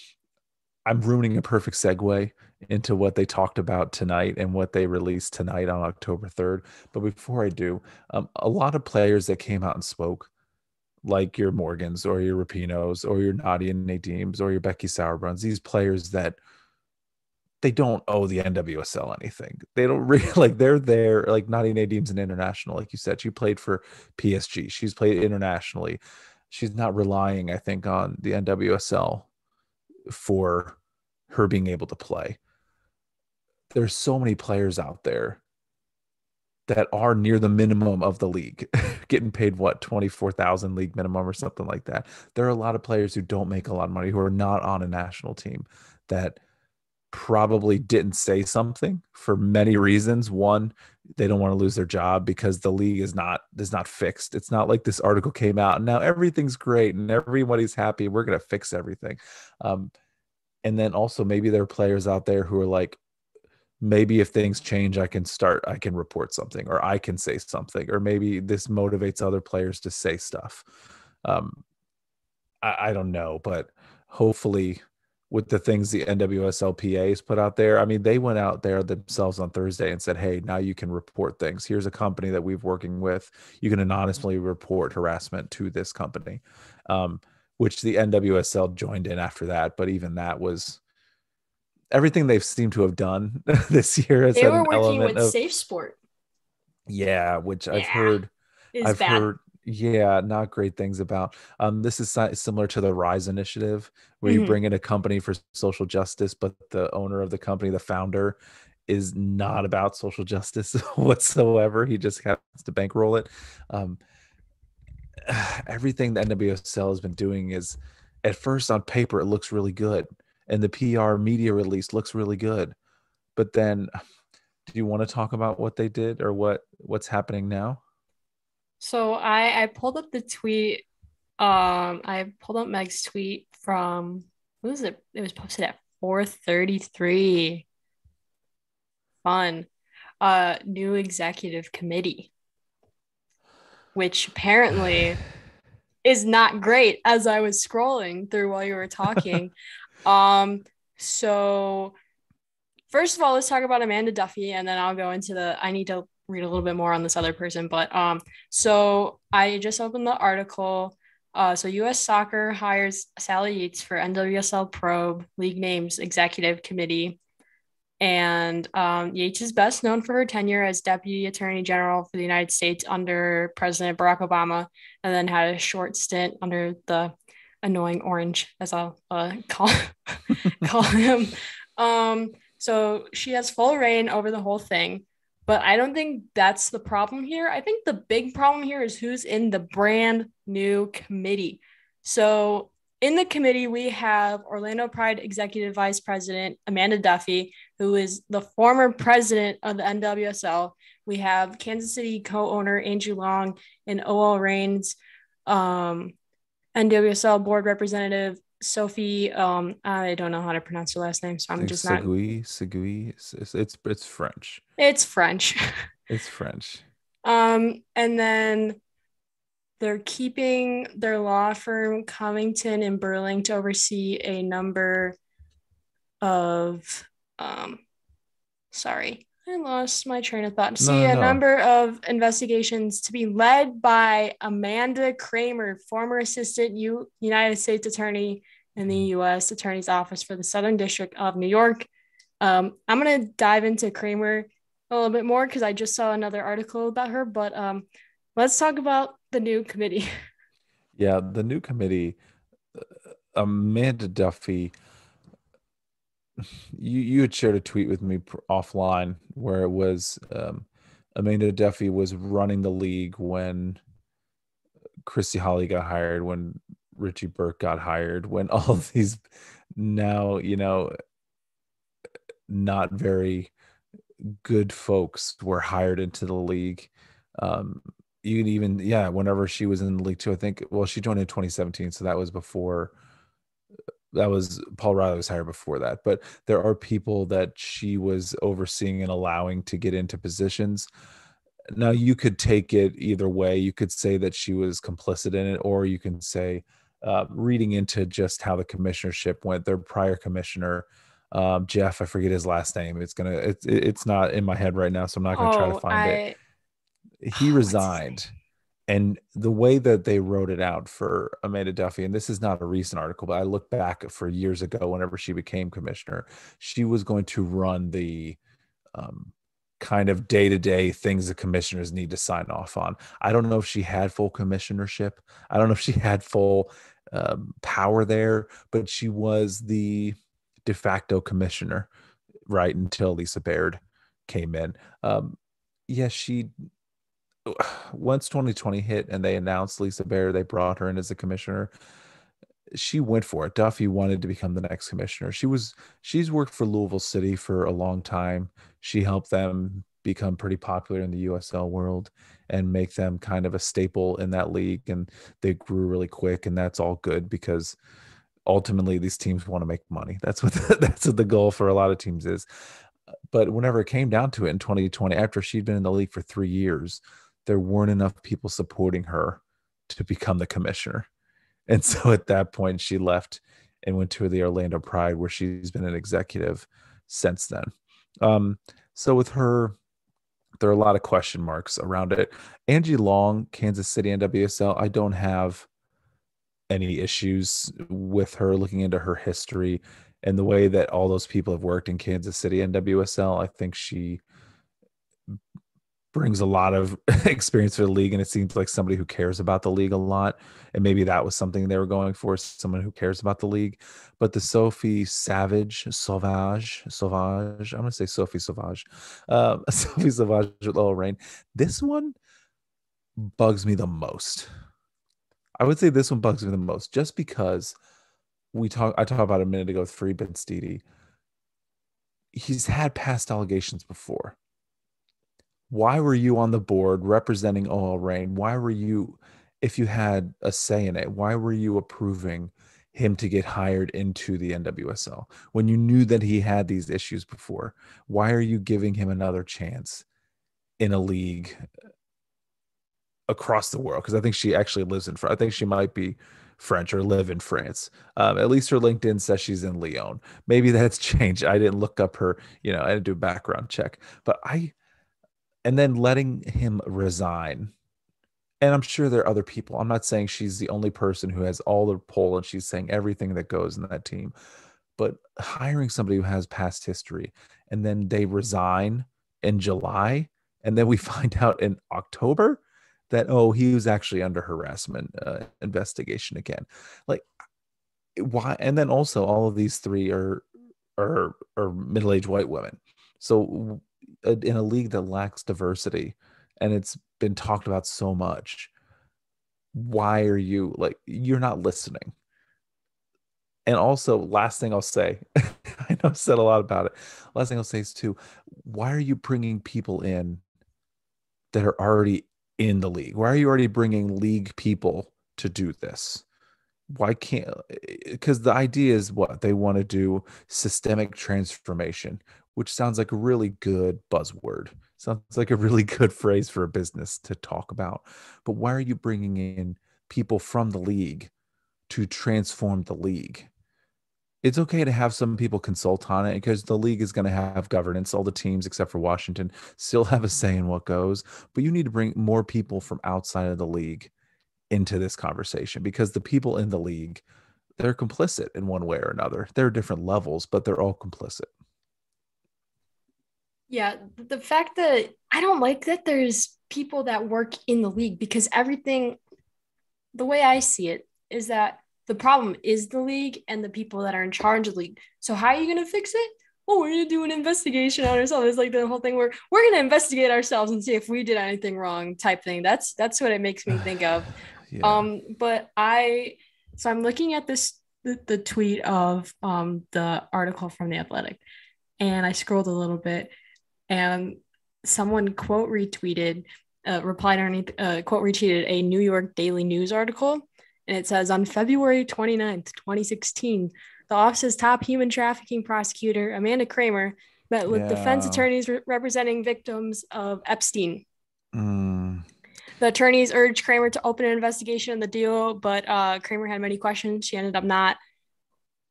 I'm ruining a perfect segue into what they talked about tonight and what they released tonight on October 3rd. But before I do, a lot of players that came out and spoke, like your Morgans or your Rapinos or your Nadia Nadims or your Becky Sauerbruns, these players that they don't owe the NWSL anything. They don't really, like, they're there. Like Nadia Nadim's an international, like you said. She played for PSG. She's played internationally. She's not relying, I think, on the NWSL for her being able to play. There's so many players out there that are near the minimum of the league, getting paid what, 24,000 league minimum or something like that. There are a lot of players who don't make a lot of money, who are not on a national team, that probably didn't say something for many reasons. One, they don't want to lose their job because the league is not fixed. It's not like this article came out and now everything's great and everybody's happy. We're going to fix everything. And then also maybe there are players out there who are like, maybe if things change, I can report something, or I can say something, or maybe this motivates other players to say stuff. I don't know, but hopefully with the things the NWSLPA has put out there, I mean, they went out there themselves on Thursday and said, hey, now you can report things. Here's a company that we've working with. You can anonymously report harassment to this company, which the NWSL joined in after that. But even that was, everything they've seemed to have done this year has They had were an working element with of, Safe Sport. yeah, which Yeah, is I've bad. heard, yeah, not great things about. This is similar to the Rise Initiative, where you Hmm. bring in a company for social justice, but the owner of the company, the founder, is not about social justice whatsoever. He just has to bankroll it. Um, Everything the NWSL has been doing is, at first on paper, it looks really good, and the PR media release looks really good. But then, do you want to talk about what they did, or what's happening now? So I pulled up the tweet. I pulled up Meg's tweet from, what was it? It was posted at 4:33. Fun. New executive committee, which apparently is not great, as I was scrolling through while you were talking. Um, so first of all, let's talk about Amanda Duffy, and then I'll go into I need to read a little bit more on this other person. But so I just opened the article. So U.S. Soccer hires Sally Yates for NWSL Probe League Names Executive Committee. And Yates is best known for her tenure as Deputy Attorney General for the United States under President Barack Obama, and then had a short stint under the annoying orange, as I'll call him. So she has full reign over the whole thing, but I don't think that's the problem here. I think the big problem here is who's in the brand new committee. So in the committee, we have Orlando Pride Executive Vice President Amanda Duffy, who is the former president of the NWSL. We have Kansas City co-owner Angie Long and OL Reigns, NWSL board representative Sophie. I don't know how to pronounce her last name, so I'm just not. Segui. It's French. It's French. It's French. And then they're keeping their law firm Covington and Burling to oversee a number of sorry, I lost my train of thought. See No, a no, no. number of investigations to be led by Amanda Kramer, former assistant United States attorney in the U.S. Attorney's Office for the Southern District of New York. I'm going to dive into Kramer a little bit more because I just saw another article about her. But let's talk about the new committee. Yeah, the new committee, Amanda Duffy, you had shared a tweet with me offline where it was Amanda Duffy was running the league when Christy Holly got hired, when Richie Burke got hired, when all of these now, not very good folks were hired into the league. Um, you can even, yeah, whenever she was in the league too, I think, well, she joined in 2017, so that was before, that was Paul Riley was hired before that. But there are people that she was overseeing and allowing to get into positions. Now you could take it either way. You could say that she was complicit in it, or you can say, reading into just how the commissionership went, their prior commissioner, Jeff, I forget his last name. It's not in my head right now, so I'm not going to try to Oh, find it. I He what's his name? resigned, and the way that they wrote it out for Amanda Duffy, and this is not a recent article, but I look back for years ago, whenever she became commissioner, she was going to run the um, kind of day to day things the commissioners need to sign off on. I don't know if she had full commissionership. I don't know if she had full power there, but she was the de facto commissioner, right, until Lisa Baird came in. Yeah, she once 2020 hit and they announced Lisa Baird, they brought her in as a commissioner. She went for it. Duffy wanted to become the next commissioner. She's worked for Louisville City for a long time. She helped them become pretty popular in the USL world and make them kind of a staple in that league. And they grew really quick, and that's all good because ultimately these teams want to make money. That's what that's what the goal for a lot of teams is. But whenever it came down to it in 2020, after she'd been in the league for 3 years, there weren't enough people supporting her to become the commissioner. And so at that point, she left and went to the Orlando Pride, where she's been an executive since then. Um, so with her, there are a lot of question marks around it. Angie Long, Kansas City NWSL, I don't have any issues with her looking into her history and the way that all those people have worked in Kansas City NWSL. I think she brings a lot of experience for the league, and it seems like somebody who cares about the league a lot. And maybe that was something they were going for, someone who cares about the league. But the Sophie Sauvage, I'm gonna say Sophie Sauvage, Sophie Sauvage with Little Rain. This one bugs me the most. I would say this one bugs me the most, just because I talked about a minute ago with Free Ben Steedy. He's had past allegations before. Why were you on the board representing OL Reign? Why were you, if you had a say in it, why were you approving him to get hired into the NWSL when you knew that he had these issues before? Why are you giving him another chance in a league across the world? Because I think she actually lives in France. I think she might be French or live in France. At least her LinkedIn says she's in Lyon. Maybe that's changed. I didn't look up her, I didn't do a background check, but and then letting him resign. And I'm sure there are other people. I'm not saying she's the only person who has all the pull and she's saying everything that goes in that team, but hiring somebody who has past history and then they resign in July, and then we find out in October that, oh, he was actually under harassment investigation again. Like, why? And then also all of these three are middle-aged white women. So in a league that lacks diversity, and it's been talked about so much, why are you, like, you're not listening? And also, last thing I'll say, I know I've said a lot about it. Last thing I'll say is too, why are you bringing people in that are already in the league? Why are you already bringing league people to do this? Why can't, because the idea is what they want to do, systemic transformation, which sounds like a really good buzzword, sounds like a really good phrase for a business to talk about. But why are you bringing in people from the league to transform the league? It's okay to have some people consult on it because the league is going to have governance. All the teams except for Washington still have a say in what goes, but you need to bring more people from outside of the league into this conversation, because the people in the league, they're complicit in one way or another. There are different levels, but they're all complicit. Yeah, the fact that I don't like that there's people that work in the league, because everything, the way I see it, is that the problem is the league and the people that are in charge of the league. So how are you going to fix it? Oh, we're going to do an investigation on ourselves. It's like the whole thing where we're going to investigate ourselves and see if we did anything wrong type thing. That's what it makes me think of. Yeah. But I'm looking at the tweet of the article from the Athletic, and I scrolled a little bit, and someone quote retweeted, replied underneath, quote retweeted a New York Daily News article. And it says, on February 29th, 2016, the office's top human trafficking prosecutor, Amanda Kramer, met with defense Yeah. attorneys representing victims of Epstein. Mm. The attorneys urged Kramer to open an investigation in the deal, but Kramer had many questions. She ended up not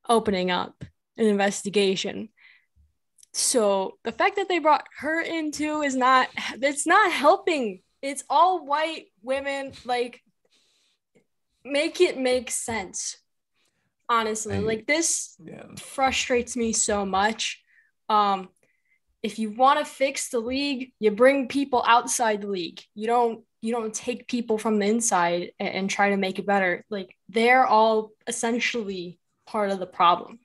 opening up an investigation. So the fact that they brought her into is not, it's not helping. It's all white women. Like, make it make sense. Honestly, I like, this yeah. frustrates me so much. Um, if you want to fix the league, you bring people outside the league. You don't take people from the inside and try to make it better. Like, they're all essentially part of the problem.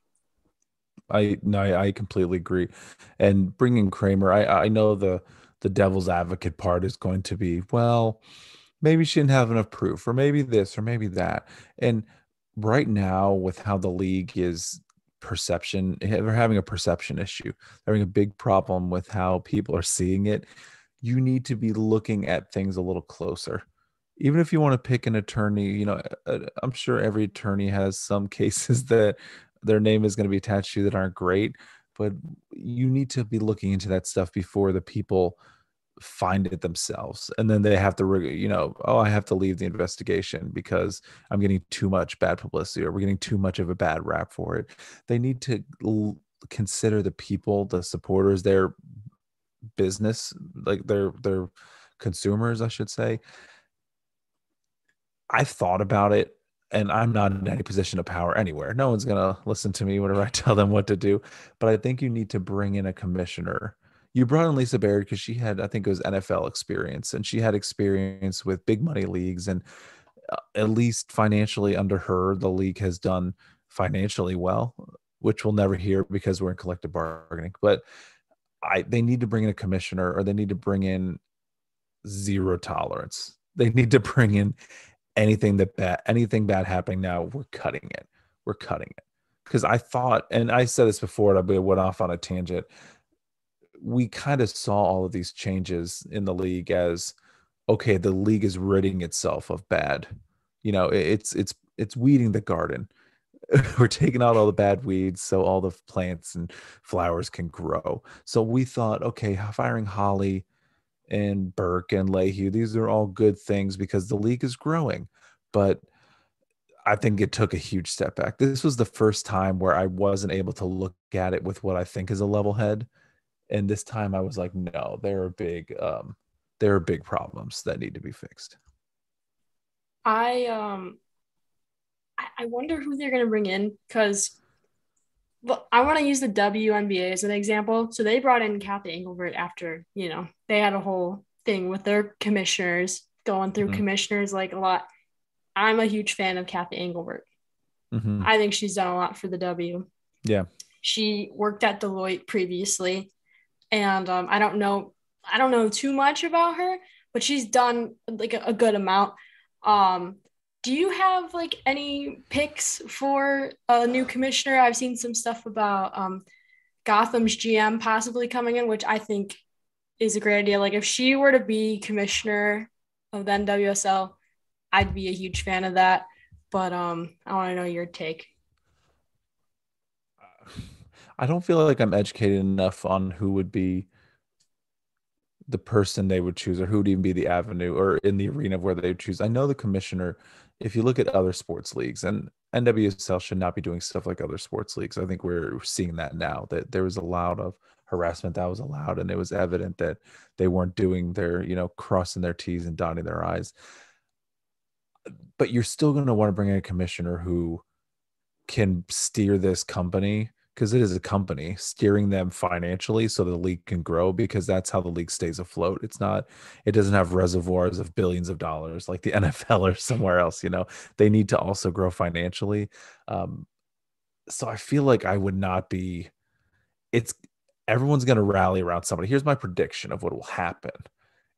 I no, I completely agree. And bringing Kramer, I know the devil's advocate part is going to be, well, maybe she didn't have enough proof, or maybe this, or maybe that. And right now, with how the league is perception, they're having a perception issue. They're having a big problem with how people are seeing it. You need to be looking at things a little closer. Even if you want to pick an attorney, I'm sure every attorney has some cases that their name is going to be attached to that aren't great, but you need to be looking into that stuff before the people find it themselves. And then they have to, oh, I have to leave the investigation because I'm getting too much bad publicity, or we're getting too much of a bad rap for it. They need to consider the people, the supporters, their business, like their consumers, I should say. I've thought about it, and I'm not in any position of power anywhere. No one's going to listen to me whenever I tell them what to do. But I think you need to bring in a commissioner. You brought in Lisa Baird because she had, I think it was NFL experience, and she had experience with big money leagues. And at least financially, under her, the league has done financially well, which we'll never hear because we're in collective bargaining. But they need to bring in a commissioner, or they need to bring in zero tolerance. They need to bring in anything bad happening now, we're cutting it. We're cutting it. Because I thought, and I said this before, and I went off on a tangent. We kind of saw all of these changes in the league as, okay, the league is ridding itself of bad. It's weeding the garden. We're taking out all the bad weeds so all the plants and flowers can grow. So we thought, okay, firing Holly and Burke and Leahy, these are all good things because the league is growing. But I think it took a huge step back. This was the first time where I wasn't able to look at it with what I think is a level head. And this time I was like, no, there are big problems that need to be fixed. I wonder who they're gonna bring in, because I want to use the WNBA as an example. So they brought in Kathy Engelbert after, they had a whole thing with their commissioners, going through Mm-hmm. commissioners like a lot. I'm a huge fan of Kathy Engelbert. Mm-hmm. I think she's done a lot for the W. Yeah. She worked at Deloitte previously, and I don't know too much about her, but she's done like a good amount. Um, do you have like any picks for a new commissioner? I've seen some stuff about Gotham's GM possibly coming in, which I think is a great idea. Like, if she were to be commissioner of the NWSL, I'd be a huge fan of that. But I want to know your take. I don't feel like I'm educated enough on who would be the person they would choose, or who would even be the avenue or in the arena of where they would choose. I know the commissioner, if you look at other sports leagues, and NWSL should not be doing stuff like other sports leagues. I think we're seeing that now, that there was a lot of harassment that was allowed, and it was evident that they weren't doing their, crossing their T's and dotting their I's. But you're still going to want to bring in a commissioner who can steer this company, because it is a company steering them financially so the league can grow, because that's how the league stays afloat. It doesn't have reservoirs of billions of dollars like the NFL or somewhere else. They need to also grow financially. Um, so I feel like I would not be, it's everyone's going to rally around somebody. Here's my prediction of what will happen.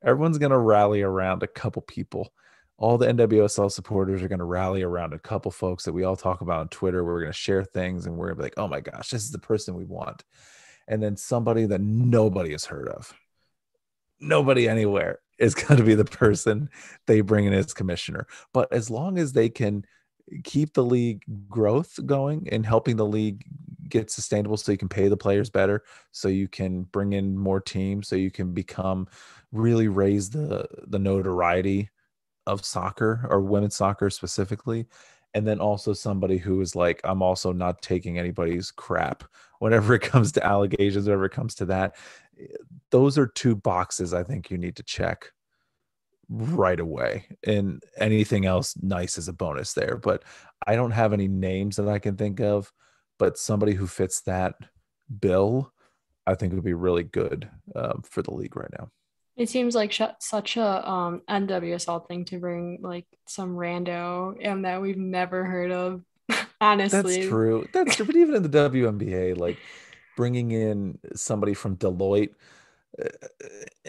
Everyone's going to rally around a couple people. All the NWSL supporters are going to rally around a couple folks that we all talk about on Twitter. We're going to share things and we're going to be like, oh my gosh, this is the person we want. And then somebody that nobody has heard of, nobody anywhere, is going to be the person they bring in as commissioner. But as long as they can keep the league growth going and helping the league get sustainable, so you can pay the players better, so you can bring in more teams, so you can really raise the notoriety of soccer, or women's soccer specifically. And then also somebody who is like, I'm also not taking anybody's crap whenever it comes to allegations, whenever it comes to that. Those are two boxes I think you need to check right away, and anything else nice is a bonus there. But I don't have any names that I can think of, but somebody who fits that bill I think would be really good for the league right now. It seems like such a NWSL thing to bring like some rando and that we've never heard of. That's Honestly, true. That's true. But even in the WNBA, like bringing in somebody from Deloitte, uh,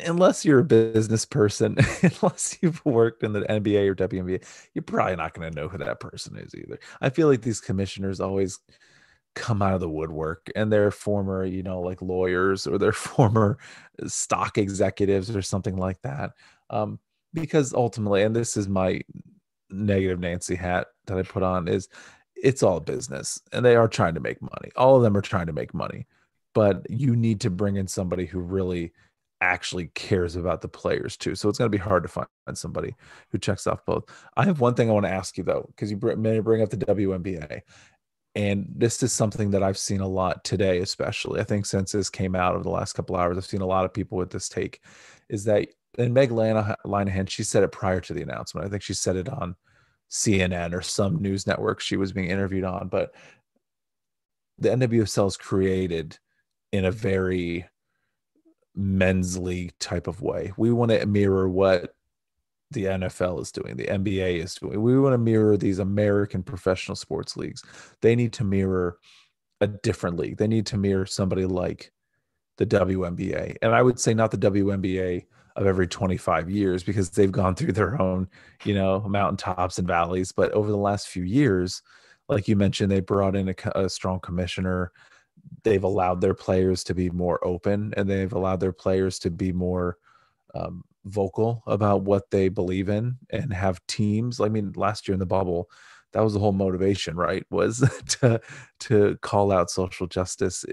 unless you're a business person, unless you've worked in the NBA or WNBA, you're probably not going to know who that person is either. I feel like these commissioners always come out of the woodwork, and they're former, like lawyers, or they're former stock executives or something like that. Um, because ultimately, and this is my negative Nancy hat that I put on, is it's all business and they are trying to make money. All of them are trying to make money, but you need to bring in somebody who really actually cares about the players too. So it's going to be hard to find somebody who checks off both. I have one thing I want to ask you though, because you bring up the WNBA. And this is something that I've seen a lot today, especially. I think since this came out over the last couple hours, I've seen a lot of people with this take, is that, and Meg Linehan, she said it prior to the announcement. I think she said it on CNN or some news network she was being interviewed on. But the NWSL is created in a very men's league type of way. We want to mirror what the NFL is doing, the NBA is doing. We want to mirror these American professional sports leagues. They need to mirror a different league. They need to mirror somebody like the WNBA. And I would say not the WNBA of every 25 years, because they've gone through their own, mountaintops and valleys. But over the last few years, like you mentioned, they brought in a strong commissioner. They've allowed their players to be more open, and they've allowed their players to be more vocal about what they believe in, and have teams. I mean, last year in the bubble, that was the whole motivation, right? Was to call out social justice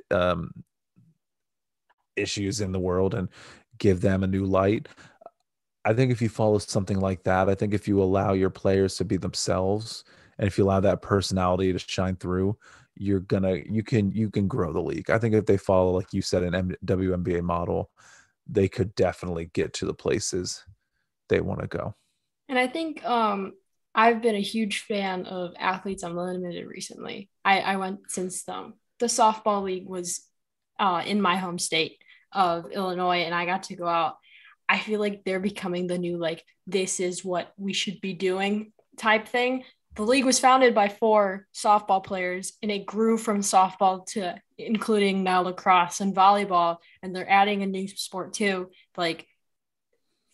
issues in the world and give them a new light. I think if you follow something like that, I think if you allow your players to be themselves, and if you allow that personality to shine through, you can grow the league. I think if they follow, like you said, an WNBA model, they could definitely get to the places they want to go. and I think I've been a huge fan of Athletes Unlimited recently. I went since the softball league was in my home state of Illinois, and I got to go out. I feel like they're becoming the new, like, this is what we should be doing type thing. The league was founded by 4 softball players, and it grew from softball to including now lacrosse and volleyball, and they're adding a new sport too. Like,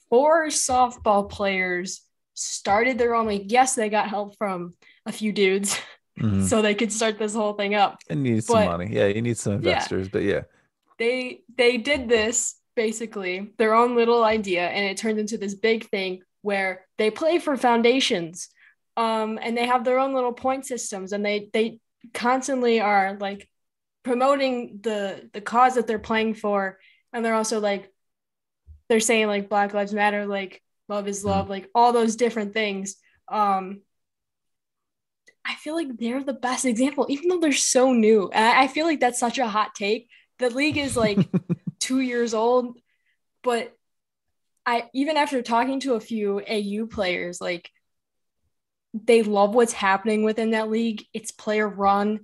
4 softball players started their own league. Yes, they got help from a few dudes Mm-hmm. so they could start this whole thing up. And need some But money. Yeah, you need some yeah, investors, but yeah. they did this basically their own little idea, and it turned into this big thing where they play for foundations, and they have their own little point systems, and they constantly are like promoting the cause that they're playing for, and they're also like they're saying like Black Lives Matter, like love is Mm-hmm. love, like all those different things. I feel like they're the best example, even though they're so new. And I feel like that's such a hot take. The league is like 2 years old, but I, even after talking to a few AU players, like they love what's happening within that league. It's player run.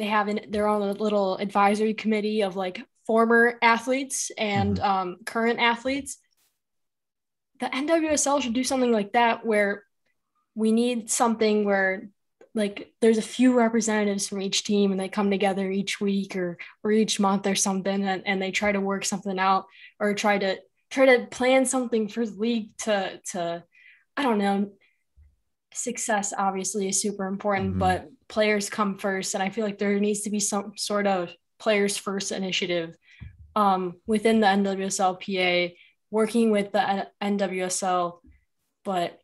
they have their own little advisory committee of like former athletes and current athletes. The NWSL should do something like that, where we need something where like there's a few representatives from each team and they come together each week or each month or something, and they try to work something out or try to plan something for the league to I don't know. Success obviously is super important, but players come first, and I feel like there needs to be some sort of players first initiative within the NWSLPA, working with the NWSL. But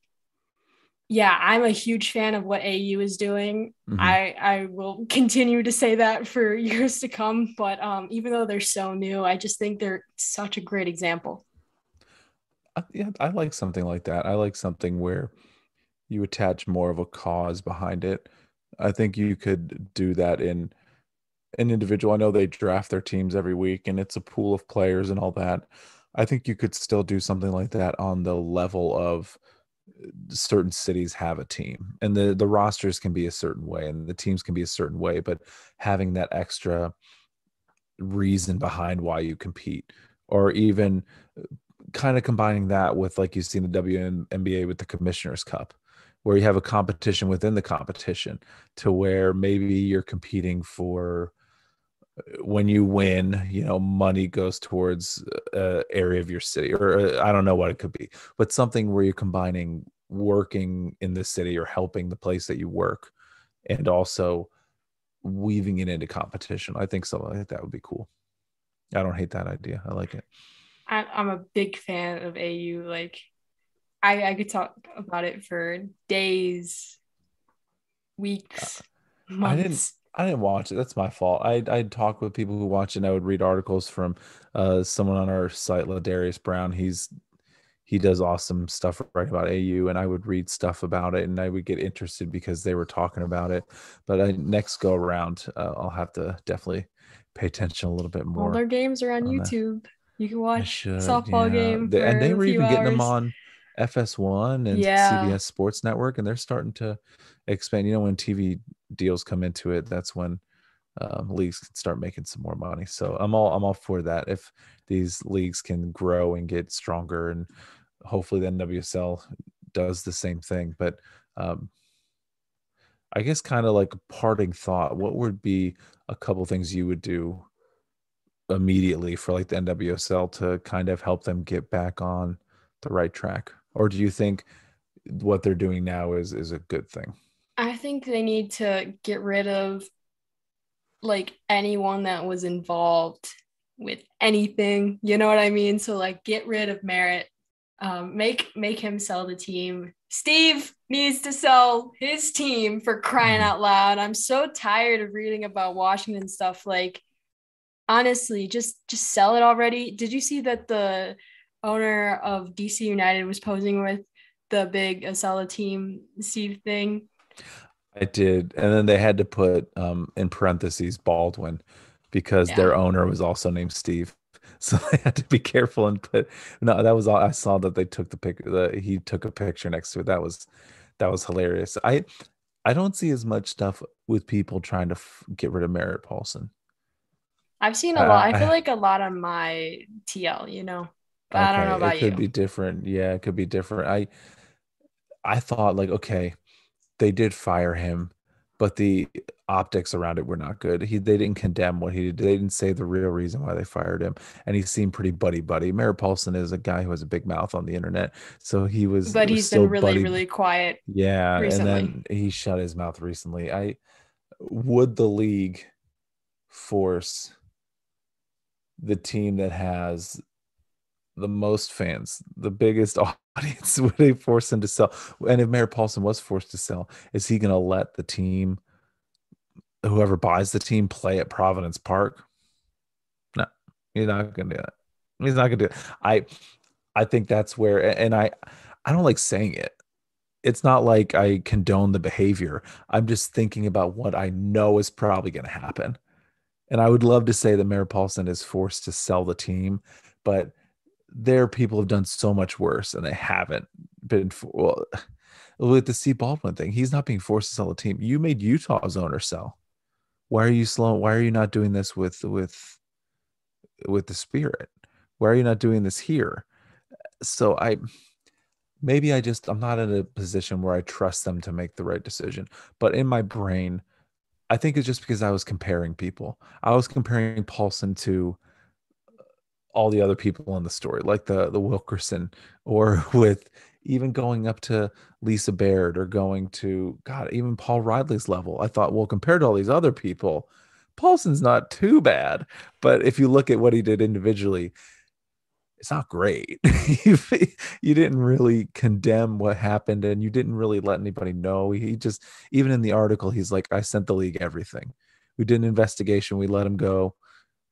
yeah, I'm a huge fan of what AU is doing. I will continue to say that for years to come, but even though they're so new, I just think they're such a great example. Yeah, I like something like that. I like something where you attach more of a cause behind it. I think you could do that in an individual. I know they draft their teams every week and it's a pool of players and all that. I think you could still do something like that on the level of certain cities have a team, and the rosters can be a certain way and the teams can be a certain way, but having that extra reason behind why you compete, or even kind of combining that with, like you see in the WNBA with the Commissioner's Cup, where you have a competition within the competition, to where maybe you're competing for, when you win, money goes towards area of your city, or I don't know what it could be, but something where you're combining working in the city or helping the place that you work, and also weaving it into competition. I think something like that would be cool. I don't hate that idea. I like it. I'm a big fan of AU. Like I could talk about it for days, weeks, I didn't months. I didn't watch it. That's my fault. I'd talk with people who watch it, and I would read articles from someone on our site, Ladarius Brown. He does awesome stuff right about AU, and I would read stuff about it, and I would get interested because they were talking about it. But next go around, I'll have to definitely pay attention a little bit All more their games are on on that. YouTube. You can I watch should, softball yeah. game And for they a were few even getting them hours. on FS1 and Yeah. CBS Sports Network, and they're starting to expand. When TV deals come into it, that's when leagues can start making some more money. So I'm all for that. If these leagues can grow and get stronger, and hopefully the NWSL does the same thing. But I guess kind of like a parting thought, what would be a couple things you would do immediately for like the NWSL to kind of help them get back on the right track? Or do you think what they're doing now is a good thing? I think they need to get rid of like anyone that was involved with anything. You know what I mean? So like get rid of Merritt. Make him sell the team. Steve needs to sell his team, for crying out loud. I'm so tired of reading about Washington stuff. Like honestly, just sell it already. Did you see that the owner of DC United was posing with the big sell a team Steve thing? I did. And then they had to put in parentheses Baldwin, because Yeah. their owner was also named Steve. So they had to be careful and put, no, that was all. I saw that they took the pic, he took a picture next to it. That was hilarious. I don't see as much stuff with people trying to get rid of Merritt Paulson. I've seen a lot. I feel I, like a lot on my TL, but I don't know okay, it about could you. be different. Yeah, it could be different. I thought, like, okay, they did fire him, but the optics around it were not good. They didn't condemn what he did. They didn't say the real reason why they fired him, and he seemed pretty buddy buddy. Merritt Paulson is a guy who has a big mouth on the internet, so he was But he's still been really, buddy. really quiet Yeah, and recently. then he shut his mouth recently. I would the league force the team that has the most fans, the biggest audience, would they force him to sell? And if Merritt Paulson was forced to sell, is he going to let the team, whoever buys the team, play at Providence Park? No, he's not going to do that. He's not going to do it. I think that's where, and I don't like saying it. It's not like I condone the behavior. I'm just thinking about what I know is probably going to happen. And I would love to say that Merritt Paulson is forced to sell the team, but their people have done so much worse, and they haven't been. Well, with the Steve Baldwin thing, he's not being forced to sell a team. You made Utah's owner sell. Why are you slow? Why are you not doing this with the Spirit? Why are you not doing this here? So I'm not in a position where I trust them to make the right decision. But in my brain, I think it's just because I was comparing people. I was comparing Paulson to all the other people in the story, like the Wilkerson, or with even going up to Lisa Baird, or going to God, even Paul Riley's level. I thought, well, compared to all these other people, Paulson's not too bad. But if you look at what he did individually, it's not great. You didn't really condemn what happened, and you didn't really let anybody know. He just, even in the article, he's like, I sent the league everything. We did an investigation. We let him go.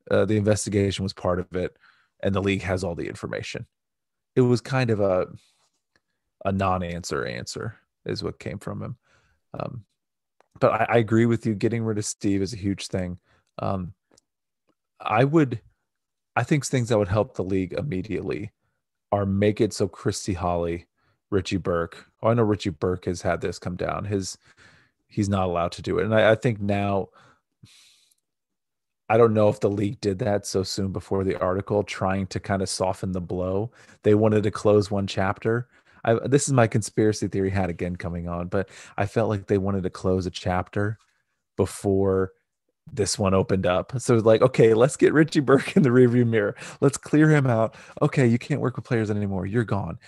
The investigation was part of it, and the league has all the information. It was kind of a non-answer is what came from him. Um, but I agree with you. Getting rid of Steve is a huge thing. Um, I would, I think things that would help the league immediately are make it so Christy Holly, Richie Burke. Oh, I know Richie Burke has had this come down. He's not allowed to do it, and I think now I don't know if the league did that so soon before the article, trying to kind of soften the blow. They wanted to close one chapter. This is my conspiracy theory hat again coming on, but I felt like they wanted to close a chapter before this one opened up. So like, okay, let's get Richie Burke in the rearview mirror. Let's clear him out. Okay, you can't work with players anymore. You're gone,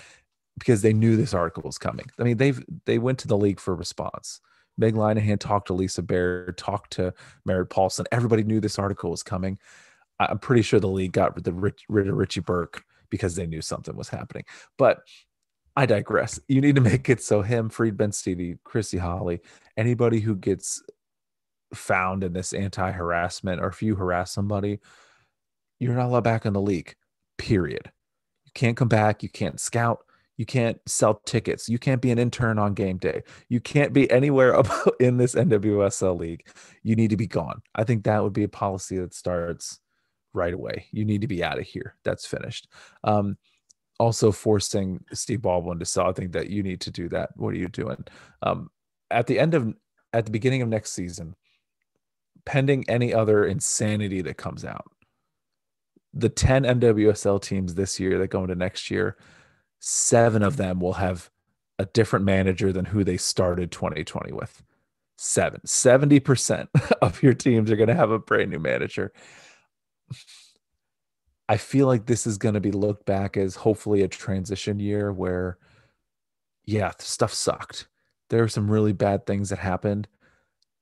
because they knew this article was coming. I mean, they went to the league for a response. Meg Linehan talked to Lisa Baird, talked to Merritt Paulson. Everybody knew this article was coming. I'm pretty sure the league got rid of Richie Burke because they knew something was happening. But I digress. You need to make it so him, Freed Ben-Stevie, Chrissy Holly, anybody who gets found in this anti-harassment, or if you harass somebody, you're not allowed back in the league, period. You can't come back. You can't scout. You can't sell tickets. You can't be an intern on game day. You can't be anywhere about in this NWSL league. You need to be gone. I think that would be a policy that starts right away. You need to be out of here. That's finished. Also forcing Steve Baldwin to sell. I think that you need to do that. What are you doing? Um, at the end of at the beginning of next season, pending any other insanity that comes out, the 10 NWSL teams this year that go into next year, 7 of them will have a different manager than who they started 2020 with. 70% of your teams are going to have a brand new manager. I feel like this is going to be looked back as hopefully a transition year where, yeah, stuff sucked. There are some really bad things that happened,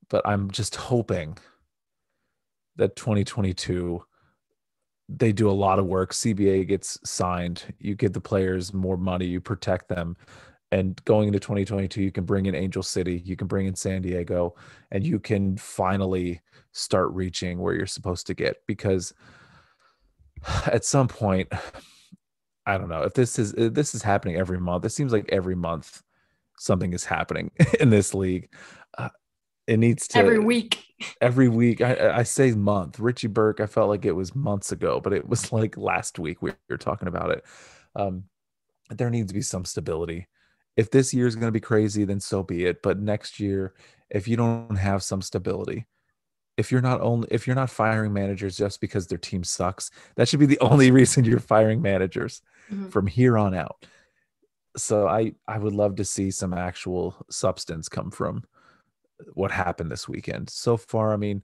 but I'm just hoping that 2022 they do a lot of work. CBA gets signed. You give the players more money. You protect them. And going into 2022, you can bring in Angel City. You can bring in San Diego, and you can finally start reaching where you're supposed to get. Because at some point, I don't know if this is happening every month. It seems like every month something is happening in this league. Uh, it needs Every to week. every week. I say month. Richie Burke, I felt like it was months ago, but it was like last week we were talking about it. Um, there needs to be some stability. If this year is going to be crazy, then so be it. But next year, if you don't have some stability, if you're not firing managers just because their team sucks, that should be the only reason you're firing managers Mhm. from here on out. So I would love to see some actual substance come from what happened this weekend. So far, I mean,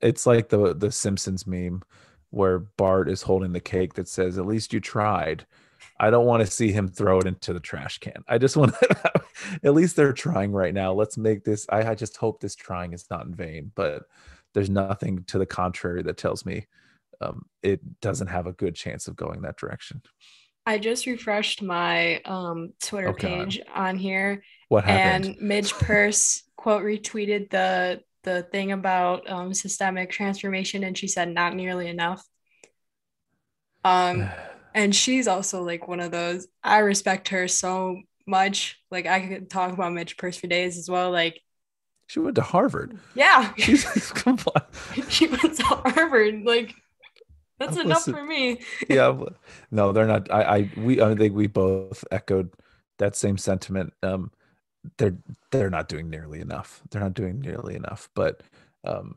it's like the Simpsons meme where Bart is holding the cake that says, "At least you tried." I don't want to see him throw it into the trash can. I just want to, at least they're trying right now. Let's make this. I just hope this trying is not in vain. But there's nothing to the contrary that tells me it doesn't have a good chance of going that direction. I just refreshed my Twitter Oh God, page on here, what happened? and Midge Purse quote retweeted the thing about systemic transformation, and she said not nearly enough. Um, and she's also like one of those. I respect her so much. Like I could talk about Midge Purse for days as well. Like She went to Harvard. yeah, She's she went to Harvard. Like that's enough listen. for me. Yeah, no, they're not. I think we both echoed that same sentiment. they're they're not doing nearly enough. They're not doing nearly enough. But um,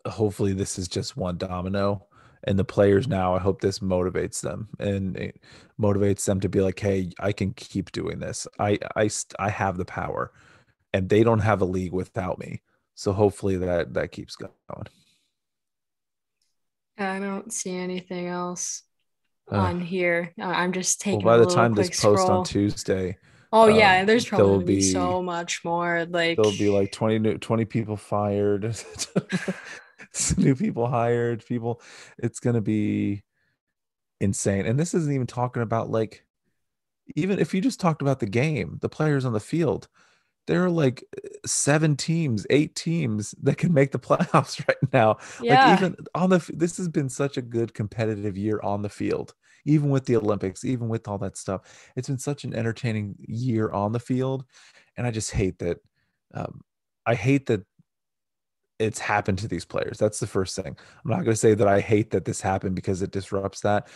hopefully this is just one domino. And the players now, I hope this motivates them, and it motivates them to be like, hey, I can keep doing this. I have the power, and they don't have a league without me. So hopefully that keeps going. I don't see anything else Uh, on here. I'm just well, taking by a the little time this quick post on scroll. Tuesday, Oh yeah, there's there probably will gonna be be so much more. Like, there'll be like 20 people fired, new people hired, people. It's gonna be insane. And this isn't even talking about like, even if you just talked about the game, the players on the field, there are like 7 teams, 8 teams that can make the playoffs right now. Like yeah. even on this has been such a good competitive year on the field, even with the Olympics, even with all that stuff. It's been such an entertaining year on the field, and I just hate that. Um, I hate that it's happened to these players. That's the first thing. I'm not going to say that I hate that this happened because it disrupts that.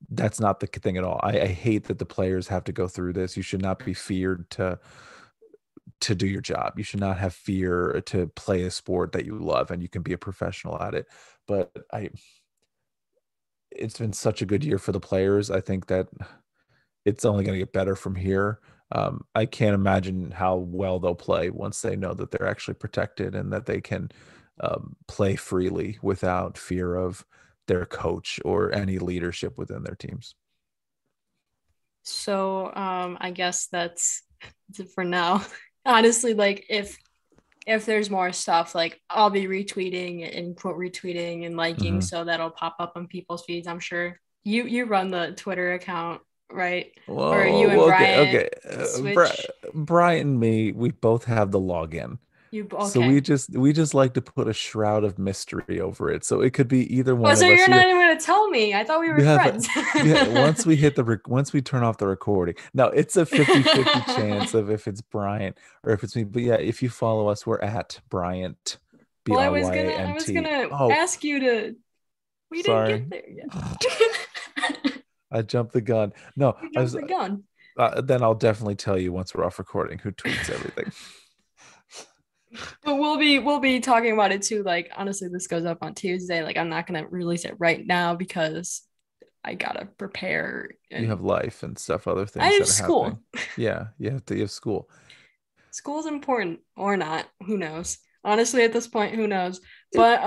That's not the thing at all. I hate that the players have to go through this. You should not be feared to do your job. You should not have fear to play a sport that you love and you can be a professional at it. But it's been such a good year for the players. I think that it's only going to get better from here. I can't imagine how well they'll play once they know that they're actually protected and that they can play freely without fear of their coach or any leadership within their teams. So I guess that's it for now. Honestly, like if there's more stuff, like I'll be retweeting and quote retweeting and liking, Mm-hmm. so that'll pop up on people's feeds. I'm sure you run the Twitter account, right? Or you and Well, okay, Bryant okay. switch. Brian and me, we both have the login. You So okay? we just like to put a shroud of mystery over it. So it could be either Oh, one so of us. you're not even gonna tell me? I thought we You were have friends. once we turn off the recording. Now it's a 50-50 chance of if it's Bryant or if it's me. But yeah, if you follow us, we're at Bryant, Well, I was Bryant. gonna Oh, ask you to. We didn't sorry. get there yet. I jumped the gun. No, You I jumped was the gun. then I'll definitely tell you once we're off recording who tweets everything. But we'll be talking about it too. Like honestly, this goes up on Tuesday. Like I'm not gonna release it right now because I gotta prepare You and have life and stuff, other I things have that are happening. school. Yeah, you have school. School's important or not. Who knows? Honestly, at this point, who knows? It, But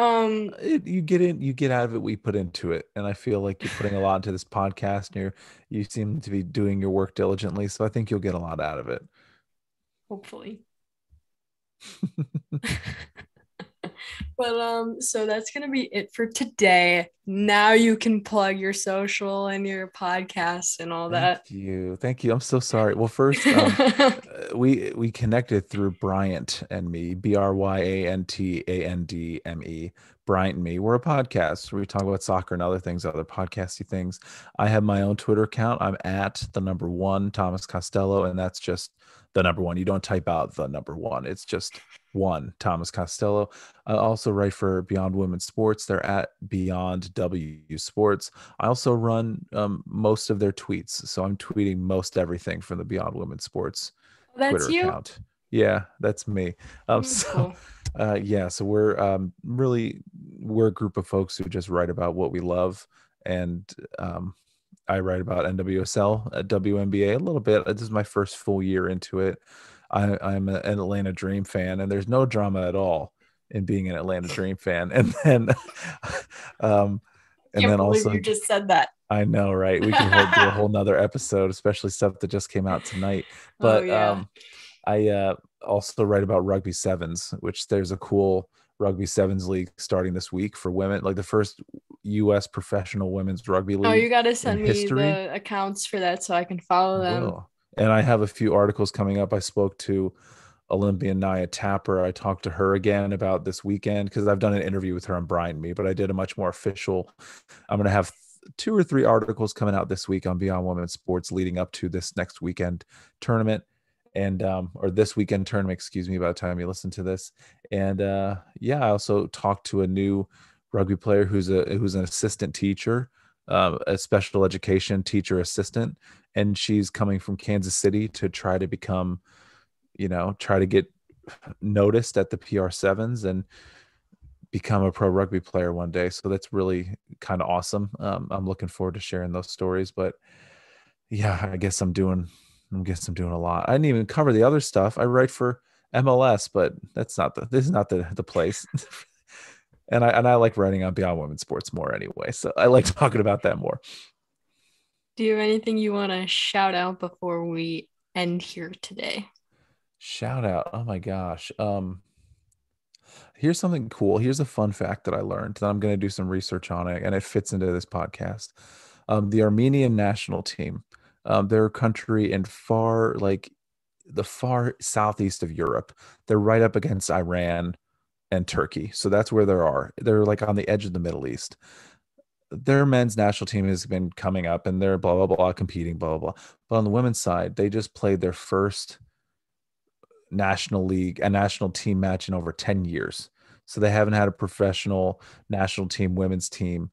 you get out of it, we put into it. And I feel like you're putting a lot into this podcast and you seem to be doing your work diligently. So I think you'll get a lot out of it. hopefully. But so that's gonna be it for today. Now you can plug your social and your podcast and all Thank that. you. Thank you. I'm so sorry. Well, first, we connected through Bryant and me, BRYANTANDME, Bryant and me. We're a podcast where we talk about soccer and other things, other podcasty things. I have my own Twitter account. I'm at the number one Thomas Costello, and that's just the number one. You don't type out the number one. It's just one Thomas Costello. I also write for Beyond Women's Sports. They're at Beyond W Sports. I also run most of their tweets. So I'm tweeting most everything from the Beyond Women's Sports That's Twitter you. account. Yeah, that's me. That's So cool. yeah, so we're a group of folks who just write about what we love. And I write about NWSL, WNBA a little bit. This is my first full year into it. I'm an Atlanta Dream fan, and there's no drama at all in being an Atlanta Dream fan. Um, and Can't then believe also you just said that. I know, right? We could do a whole nother episode, especially stuff that just came out tonight. Oh But yeah. I also write about rugby sevens, which there's a cool rugby sevens league starting this week for women, like the first U.S. professional women's rugby Oh, you league gotta in send me history. the accounts for that so I can follow I them. will. And I have a few articles coming up. I spoke to Olympian Naya Tapper. I talked to her again about this weekend because I've done an interview with her on Brian Me, but I did a much more official. I'm going to have 2 or 3 articles coming out this week on Beyond Women's Sports leading up to this next weekend tournament and or this weekend tournament, excuse me, by the time you listen to this. And yeah, I also talked to a new rugby player who's an assistant teacher, a special education teacher assistant, and she's coming from Kansas City to try to become, try to get noticed at the PR7s and become a pro rugby player one day. So that's really kind of awesome. I'm looking forward to sharing those stories. But yeah, I guess I'm doing a lot. I didn't even cover the other stuff. I write for MLS, but this is not the place. And I like writing on Beyond Women's Sports more anyway. So I like talking about that more. Do you have anything you want to shout out before we end here today? Shout out. Oh my gosh. Here's something cool. Here's a fun fact that I learned that I'm going to do some research on it, and it fits into this podcast. The Armenian national team, they're a country in the far southeast of Europe. They're right up against Iran and Turkey. So that's where they're like on the edge of the Middle East. Their men's national team has been coming up and they're blah, blah, blah, competing, blah, blah, blah. But on the women's side, they just played their first national team match in over 10 years. So they haven't had a professional national team women's team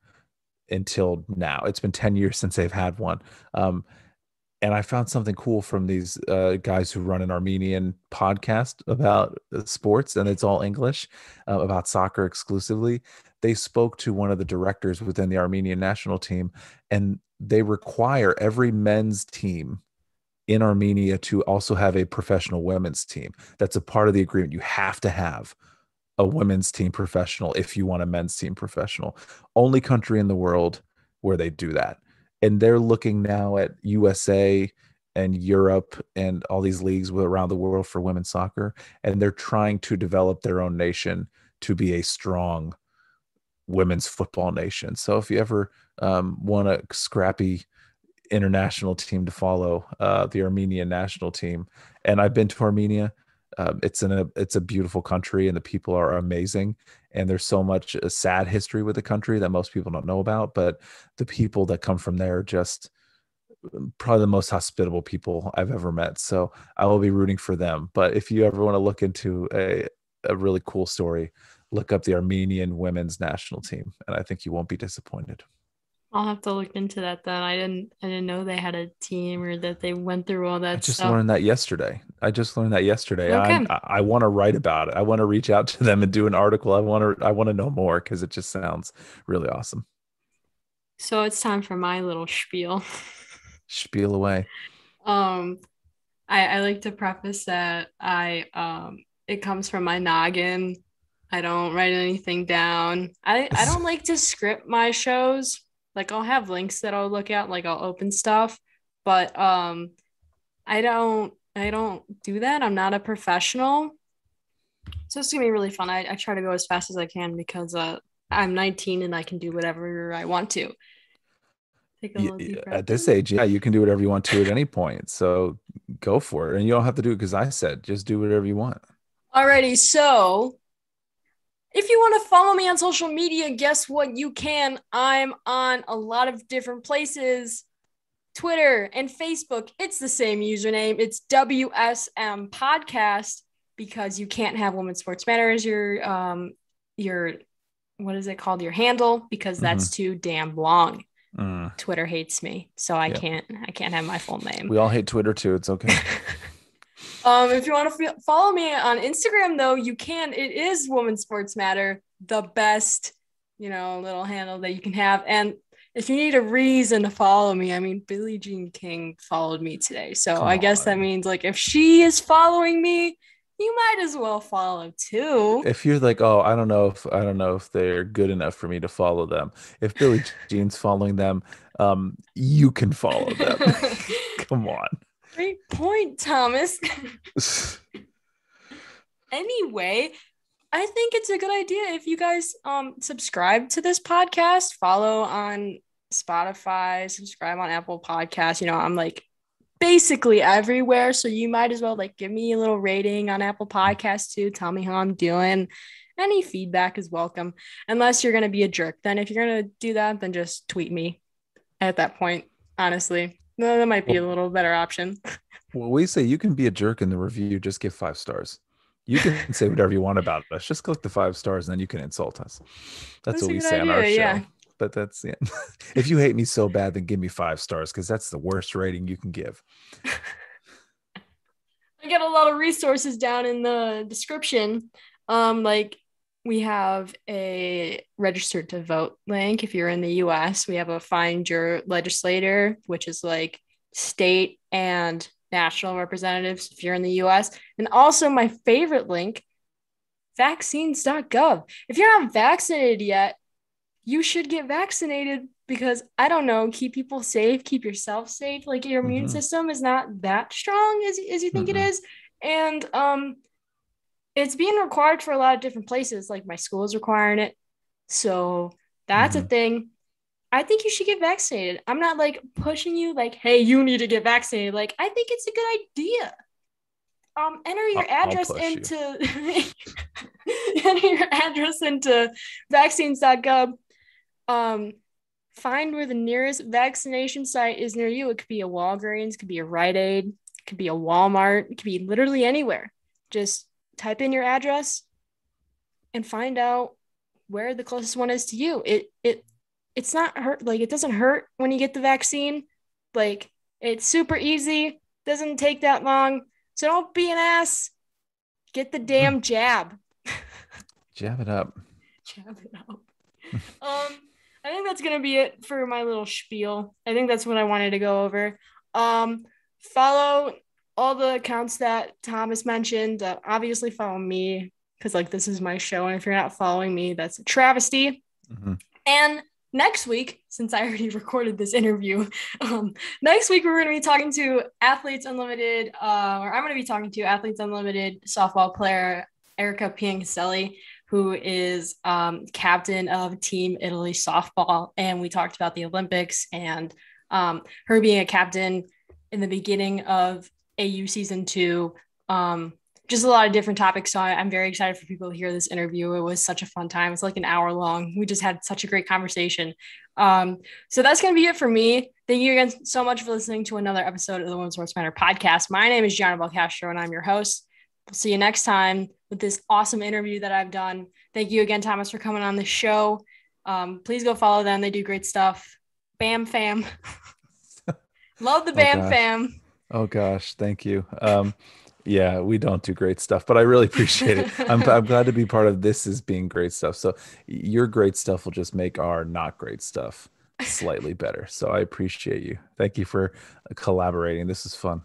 until now. It's been 10 years since they've had one. And I found something cool from these guys who run an Armenian podcast about sports, and it's all English, about soccer exclusively. They spoke to one of the directors within the Armenian national team, and they require every men's team in Armenia to also have a professional women's team. That's a part of the agreement. You have to have a women's team professional if you want a men's team professional. Only country in the world where they do that. And they're looking now at USA and Europe and all these leagues around the world for women's soccer. And they're trying to develop their own nation to be a strong women's football nation. So if you ever want a scrappy international team to follow, the Armenian national team. And I've been to Armenia. It's a beautiful country and the people are amazing. And there's so much sad history with the country that most people don't know about. But the people that come from there are just probably the most hospitable people I've ever met. So I will be rooting for them. But if you ever want to look into a really cool story, look up the Armenian women's national team. And I think you won't be disappointed. I'll have to look into that then. I didn't know they had a team or that they went through all that I just stuff. learned that yesterday. Okay. I want to write about it. I want to reach out to them and do an article. I want to know more because it just sounds really awesome. So it's time for my little spiel. Spiel away. I like to preface that it comes from my noggin. I don't write anything down. I don't like to script my shows. Like I'll have links that I'll look at, like I'll open stuff, but I don't do that. I'm not a professional. So it's gonna be really fun. I try to go as fast as I can because I'm 19 and I can do whatever I want to. Take a little deep breath. At this age, yeah, you can do whatever you want to at any point. So go for it. And you don't have to do it because I said just do whatever you want. Alrighty, so if you want to follow me on social media, guess what? You can. I'm on a lot of different places. Twitter and Facebook, it's the same username. It's WSM Podcast because you can't have Women's Sports Matter as your what is it called? Your handle, because that's too damn long. Twitter hates me, so I can't have my full name. We all hate Twitter too. It's okay. If you want to follow me on Instagram, though, you can. It is Women's Sports Matter, the best, little handle that you can have. And if you need a reason to follow me, I mean, Billie Jean King followed me today. So I guess that means like if she is following me, you might as well follow too. If you're like, oh, I don't know if they're good enough for me to follow them. If Billie Jean's following them, you can follow them. Come on. Great point, Thomas. Anyway, I think it's a good idea if you guys subscribe to this podcast, follow on Spotify, subscribe on Apple Podcasts. I'm like basically everywhere, so you might as well like give me a little rating on Apple Podcasts too. Tell me how I'm doing. Any feedback is welcome, unless you're gonna be a jerk. Then if you're gonna do that, then just tweet me at that point. Honestly, no, that might be a little better option. Well, we say you can be a jerk in the review. Just give 5 stars. You can say whatever you want about us. Just click the 5 stars and then you can insult us. That's what we say on our show. Yeah. but that's yeah. If you hate me so bad, then give me 5 stars, because that's the worst rating you can give. I get a lot of resources down in the description. Like we have a registered to vote link if you're in the US. We have a find your legislator, which is like state and national representatives if you're in the US. And also my favorite link, vaccines.gov. If you're not vaccinated yet, you should get vaccinated, because I don't know, keep people safe, keep yourself safe. Like your immune system is not that strong as you think it is. And it's being required for a lot of different places. Like my school is requiring it. So that's a thing. I think you should get vaccinated. I'm not like pushing you like, hey, you need to get vaccinated. Like, I think it's a good idea. Enter your address into enter your address into vaccines.gov. Find where the nearest vaccination site is near you. It could be a Walgreens, it could be a Rite Aid, it could be a Walmart, it could be literally anywhere. Just type in your address and find out where the closest one is to you. It's not hurt, like it doesn't hurt when you get the vaccine. Like it's super easy, doesn't take that long. So don't be an ass. Get the damn jab. Jab it up. Jab it up. I think that's gonna be it for my little spiel. I think that's what I wanted to go over. Follow all the accounts that Thomas mentioned. Obviously follow me, because like this is my show, and if you're not following me, that's a travesty. And next week, since I already recorded this interview, next week we're going to be talking to Athletes Unlimited, or I'm going to be talking to Athletes Unlimited softball player Erica Piancaselli, who is captain of Team Italy softball. And we talked about the Olympics and her being a captain in the beginning of AU season 2. Just a lot of different topics. So I'm very excited for people to hear this interview. It was such a fun time. It's like an hour long. We just had such a great conversation. So that's going to be it for me. Thank you again so much for listening to another episode of the Women's Sports Matter podcast. My name is Gianna Belcastro, and I'm your host. We'll see you next time with this awesome interview that I've done. Thank you again, Thomas, for coming on the show. Please go follow them. They do great stuff. Bam Fam. Love the Bam Fam. Oh gosh. Thank you. Yeah, we don't do great stuff, but I really appreciate it. I'm glad to be part of this as being great stuff. So your great stuff will just make our not great stuff slightly better. So I appreciate you. Thank you for collaborating. This is fun.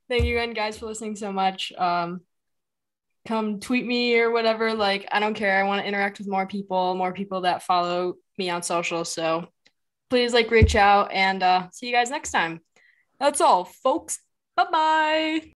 Thank you again, guys, for listening so much. Come tweet me or whatever. Like, I don't care. I want to interact with more people that follow me on social. So please reach out, and see you guys next time. That's all, folks. Bye-bye.